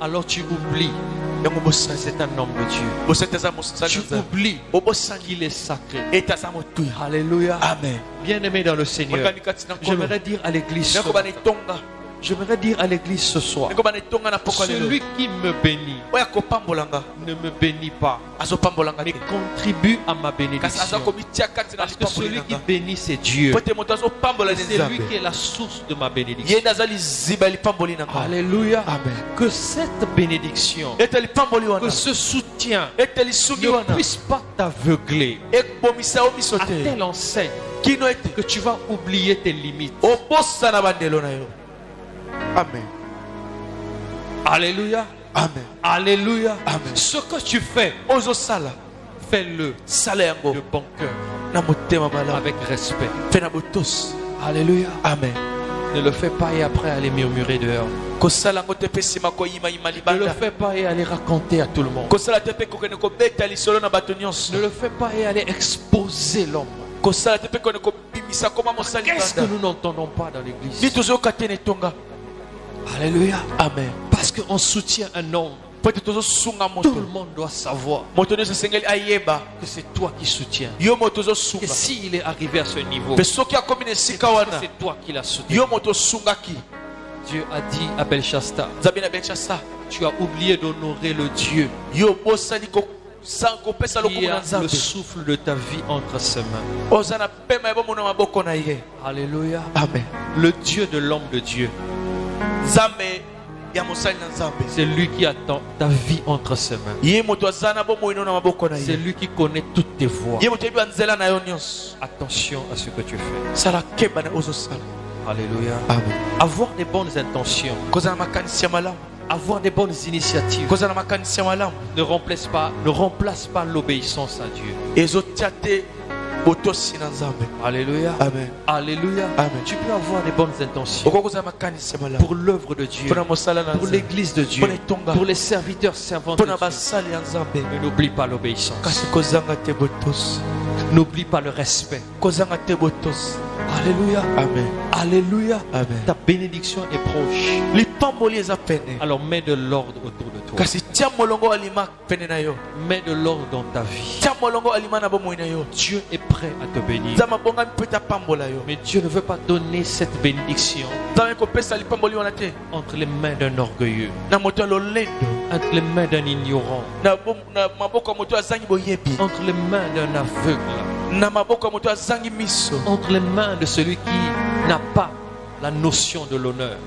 Alors tu oublies que c'est un homme de Dieu. Tu oublies qu'il est sacré. Alléluia. Amen. Bien-aimé dans le Seigneur, j'aimerais dire à l'église ce soir, celui qui me bénit ne me bénit pas, mais contribue à ma bénédiction. Parce que celui qui bénit, c'est Dieu. C'est lui qui est la source de ma bénédiction. Alléluia. Amen. Que cette bénédiction, que ce soutien ne puisse pas t'aveugler à telle enseigne que tu vas oublier tes limites. Amen. Alléluia. Amen. Alléluia. Amen. Ce que tu fais, fais-le de bon cœur, avec respect. Alléluia. Amen. Ne le fais pas et après aller murmurer dehors. Ne le fais pas et aller raconter à tout le monde. Ne le fais pas et aller exposer l'homme. Qu'est-ce que nous n'entendons pas dans l'église? Alléluia. Amen. Parce qu'on soutient un homme, tout le monde doit savoir que c'est toi qui soutiens. Que s'il est arrivé à ce niveau, c'est toi qui l'as soutenu. Dieu a dit à Belchasta, tu as oublié d'honorer le Dieu qui a le souffle de ta vie entre ses mains. Alléluia. Amen. Le Dieu de l'homme de Dieu, c'est lui qui a ta vie entre ses mains. C'est lui qui connaît toutes tes voies. Attention à ce que tu fais. Alléluia. Amen. Avoir des bonnes intentions, avoir des bonnes initiatives ne remplace pas l'obéissance à Dieu. Alléluia. Amen. Alléluia. Amen. Tu peux avoir des bonnes intentions pour l'œuvre de Dieu, pour l'église de Dieu, pour les serviteurs servants de Dieu. Mais n'oublie pas l'obéissance. N'oublie pas le respect. Alléluia. Amen. Alléluia. Amen. Ta bénédiction est proche. Alors mets de l'ordre autour de toi. Mets de l'ordre dans ta vie. Dieu est prêt à te bénir. Mais Dieu ne veut pas donner cette bénédiction entre les mains d'un orgueilleux, entre les mains d'un ignorant, entre les mains d'un aveugle, entre les mains de celui qui n'a pas la notion de l'honneur.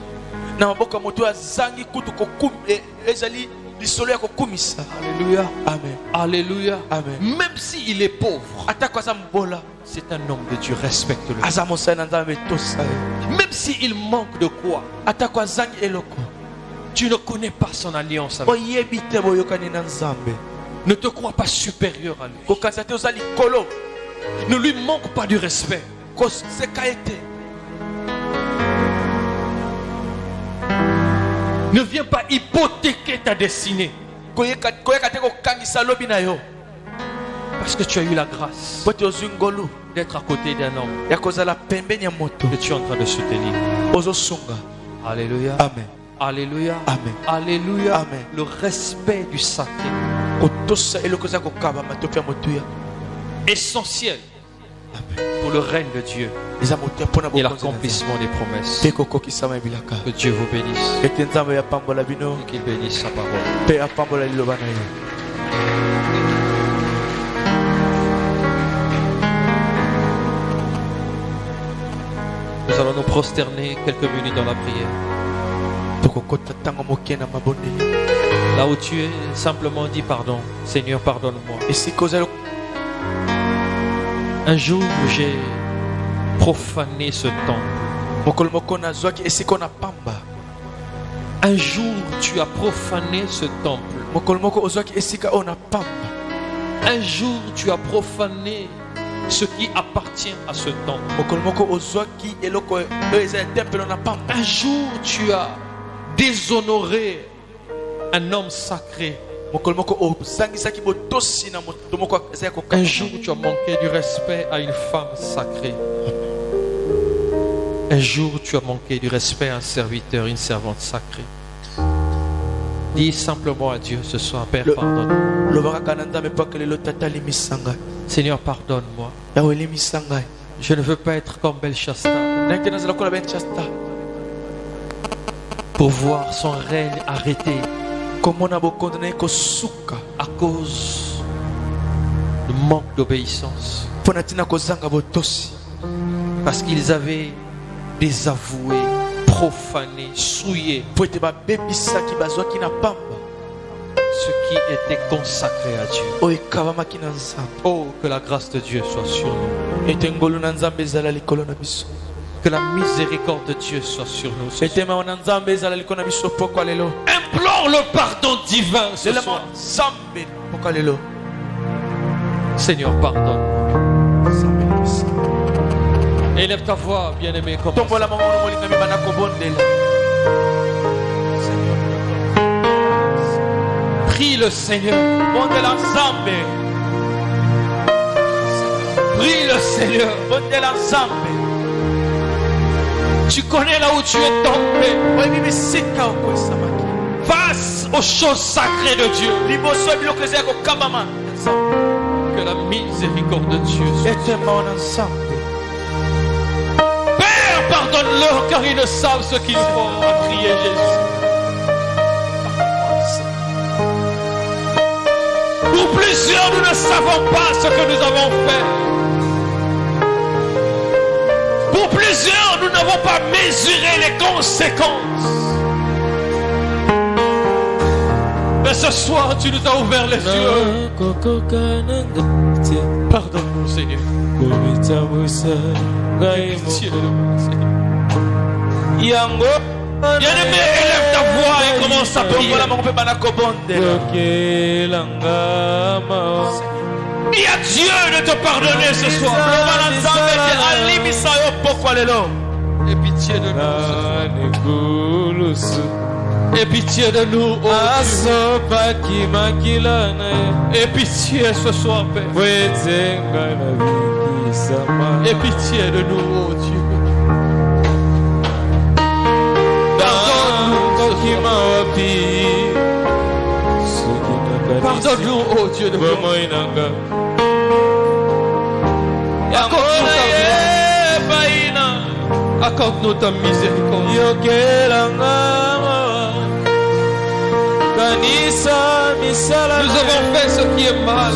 Alléluia. Amen. Alléluia. Amen. Même s'il est pauvre, c'est un homme de Dieu, respecte-le. Même s'il manque de quoi, tu ne connais pas son alliance avec lui. Ne te crois pas supérieur à lui. Ne lui manque pas du respect. Ne viens pas hypothéquer ta destinée. Parce que tu as eu la grâce d'être à côté d'un homme que tu es en train de soutenir. Alléluia. Amen. Alléluia. Amen. Alléluia. Amen. Le respect du sacré. Essentiel pour le règne de Dieu et l'accomplissement des promesses. Que Dieu vous bénisse et qu'il bénisse sa parole. Nous allons nous prosterner quelques minutes dans la prière. Là où tu es, simplement dis pardon. Seigneur, pardonne-moi. Un jour, j'ai profané ce temple. Un jour, tu as profané ce temple. Un jour, tu as profané ce qui appartient à ce temple. Un jour, tu as déshonoré un homme sacré. Un jour, tu as manqué du respect à une femme sacrée. Un jour, tu as manqué du respect à un serviteur, une servante sacrée. Dis simplement à Dieu ce soir, Père, pardonne-moi. Seigneur, pardonne-moi. Je ne veux pas être comme Belchasta pour voir son règne arrêté à cause du manque d'obéissance. Parce qu'ils avaient désavoué, profané, souillé ce qui était consacré à Dieu. Oh, que la grâce de Dieu soit sur nous. Que la miséricorde de Dieu soit sur nous. Implore le pardon divin ce soir. Seigneur, pardonne-moi. Élève ta voix, bien-aimé, comme prie le Seigneur. Prie le Seigneur. Tu connais là où tu es tombé. Face aux choses sacrées de Dieu. Que la miséricorde de Dieu soit. Père, pardonne-leur car ils ne savent ce qu'ils font. À prier Jésus. Pour plusieurs, nous ne savons pas ce que nous avons fait. Pour plusieurs, nous n'avons pas mesuré les conséquences. Mais ce soir, tu nous as ouvert les yeux. Pardonne-nous, Seigneur. Pitié de nous, Seigneur. Bien-aimé, élève ta voix et commence à prier. Dis à Dieu de te pardonner ce soir. Et pitié de nous. Et pitié de nous, oh Dieu. Et pitié ce soir, Père. Et pitié de nous, oh Dieu. Pardonne-nous, oh Dieu de gloire. Accorde-nous ta miséricorde. Nous avons fait ce qui est mal.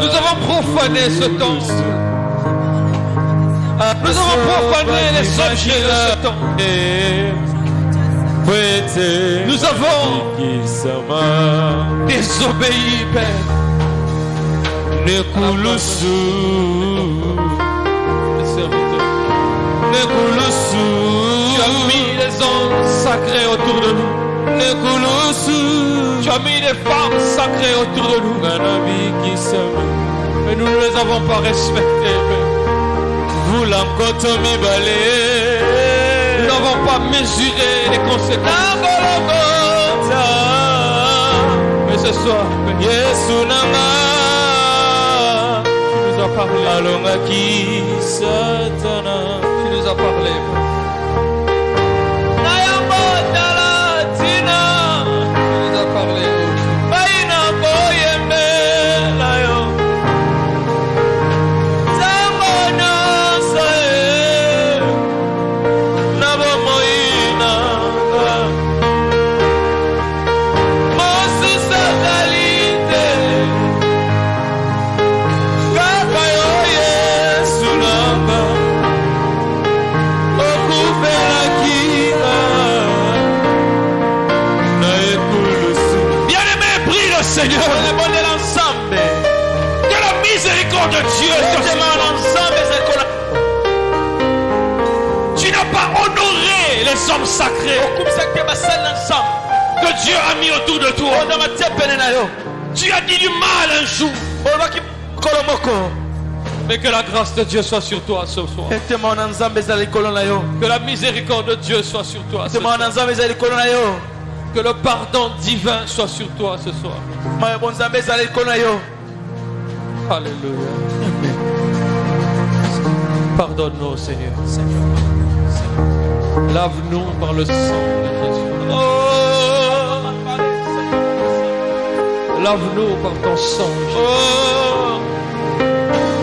Nous avons profané ce temple. Nous avons profané les objets de ce temple. Nous avons désobéi, Père. Tu as mis les hommes sacrés autour de nous. Tu as mis les femmes sacrées autour de nous. Mais nous ne les avons pas respectées, Père. Nous n'avons pas mesuré les conséquences. Mais ce soir, Père, tu nous as parlé. Tu nous as parlé. Oku des hommes sacrés que Dieu a mis autour de toi. Tu as dit du mal un jour. Mais que la grâce de Dieu soit sur toi ce soir. Que la miséricorde de Dieu soit sur toi ce soir. Que le pardon divin soit sur toi ce soir. Alléluia. Pardonne-nous, Seigneur. Lave-nous par le sang de Jésus. Lave-nous par ton sang, Jésus.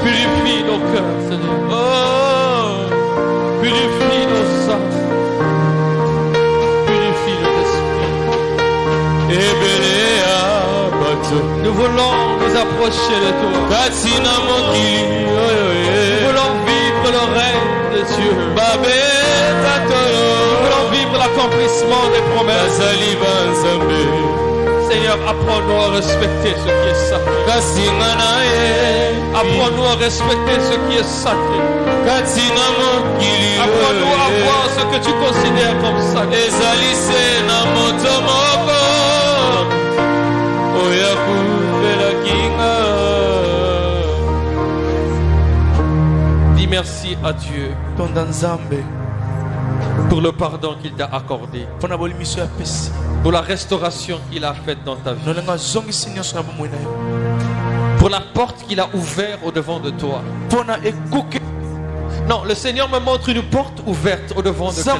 Purifie nos cœurs, Seigneur. Purifie nos âmes. Purifie notre esprit. Nous voulons nous approcher de toi. Nous voulons vivre le règne de Dieu. Nous voulons vivre l'accomplissement des promesses. Seigneur, apprends-nous à respecter ce qui est sacré. Apprends-nous à respecter ce qui est sacré. Apprends-nous à voir ce que tu considères comme sacré. Dis merci à Dieu pour le pardon qu'il t'a accordé, pour la restauration qu'il a faite dans ta vie, pour la porte qu'il a ouverte au devant de toi. Non, le Seigneur me montre une porte ouverte au devant de toi.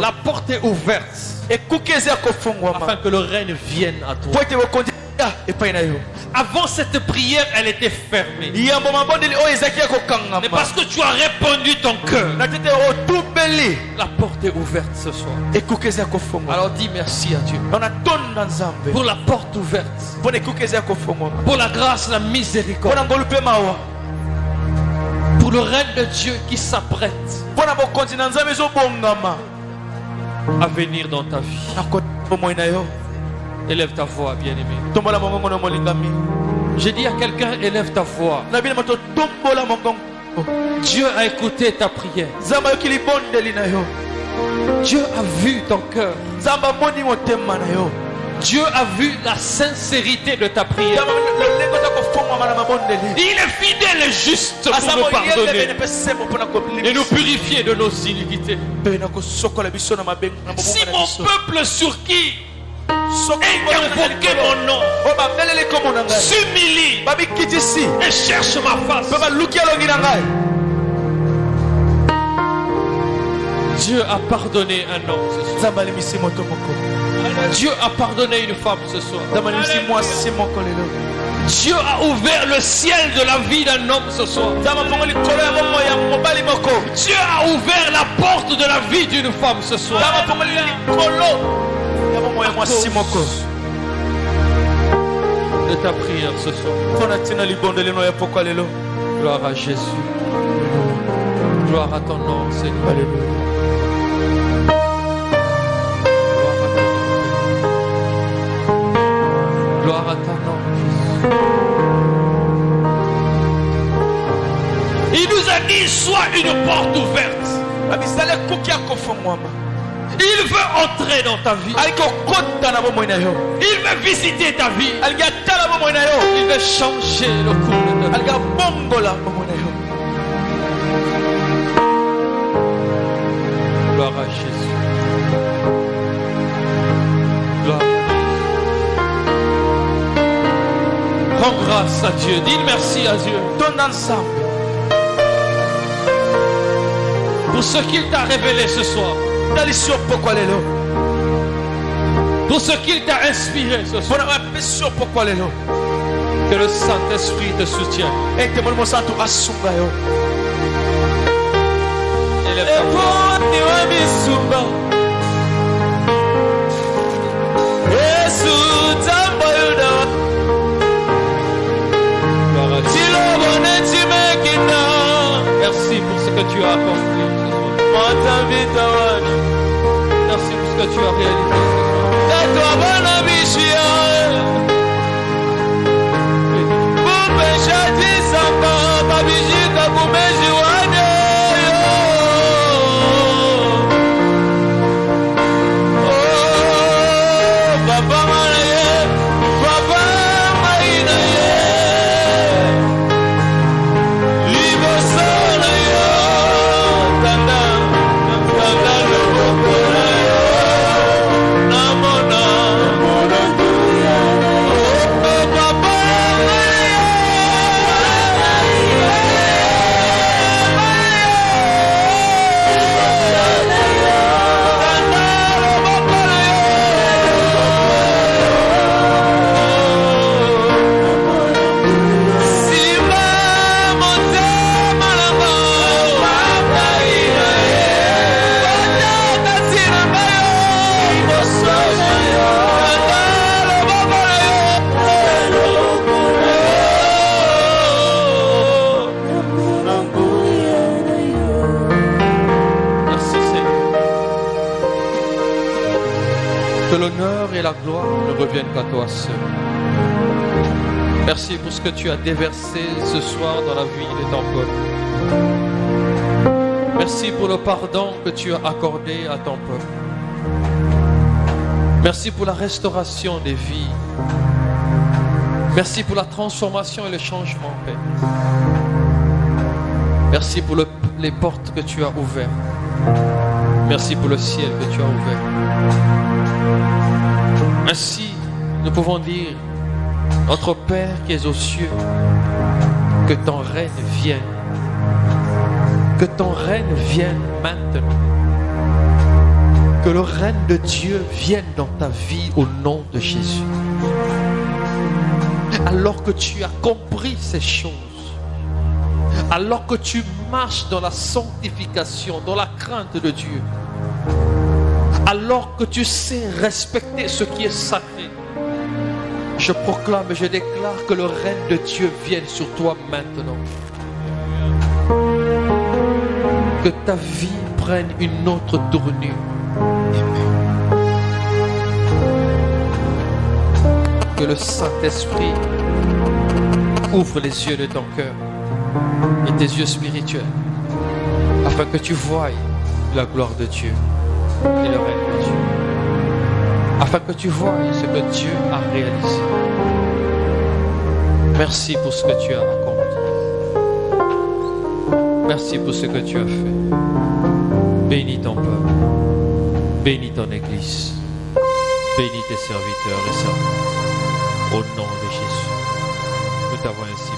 La porte est ouverte afin que le règne vienne à toi. Avant cette prière, elle était fermée. Mais parce que tu as répandu ton cœur, la porte est ouverte ce soir. Alors dis merci à Dieu pour la porte ouverte, pour la grâce, la miséricorde, pour le règne de Dieu qui s'apprête à venir dans ta vie. Élève ta voix, bien-aimé. J'ai dit à quelqu'un, élève ta voix. Dieu a écouté ta prière. Dieu a vu ton cœur. Dieu a vu la sincérité de ta prière. Il est fidèle et juste pour nous pardonner et nous purifier de nos iniquités. Si mon peuple sur qui et invoquer mon nom s'humilie et cherche ma face, Dieu a pardonné un homme ce soir. Dieu a pardonné une femme ce soir. Dieu a ouvert le ciel de la vie d'un homme ce soir. Dieu a ouvert la porte de la vie d'une femme ce soir. De ta prière ce soir. Gloire à Jésus. Gloire à ton nom, Seigneur. Gloire à ton nom, Jésus. Il nous a dit, sois une porte ouverte. Il veut entrer dans ta vie. Il veut visiter ta vie. Il veut changer le cours de ta vie. Gloire à Jésus. Gloire. Rends grâce à Dieu. Dis merci à Dieu. Pour ce qu'il t'a révélé ce soir. Pour ce qu'il t'a inspiré ce soir. Que le Saint-Esprit te soutienne. Élève ta voix. Merci pour ce que tu as accompli ce soir. Merci pour ce que tu as réalisé ce soir. gloire ne revienne qu'à toi seul. Merci pour ce que tu as déversé ce soir dans la vie de ton peuple. Merci pour le pardon que tu as accordé à ton peuple. Merci pour la restauration des vies. Merci pour la transformation et le changement, Père. Merci pour les portes que tu as ouvertes. Merci pour le ciel que tu as ouvert. Ainsi, nous pouvons dire, notre Père qui es aux cieux, que ton règne vienne. Que ton règne vienne maintenant. Que le règne de Dieu vienne dans ta vie au nom de Jésus. Alors que tu as compris ces choses, alors que tu marches dans la sanctification, dans la crainte de Dieu, alors que tu sais respecter ce qui est sacré, je proclame et je déclare que le règne de Dieu vienne sur toi maintenant. Que ta vie prenne une autre tournure. Que le Saint-Esprit ouvre les yeux de ton cœur et tes yeux spirituels, afin que tu voies la gloire de Dieu et le règne de Dieu, afin que tu voies ce que Dieu a réalisé. Merci pour ce que tu as accompli. Merci pour ce que tu as fait. Bénis ton peuple, bénis ton Église, bénis tes serviteurs et servantes. Au nom de Jésus, nous t'avons ainsi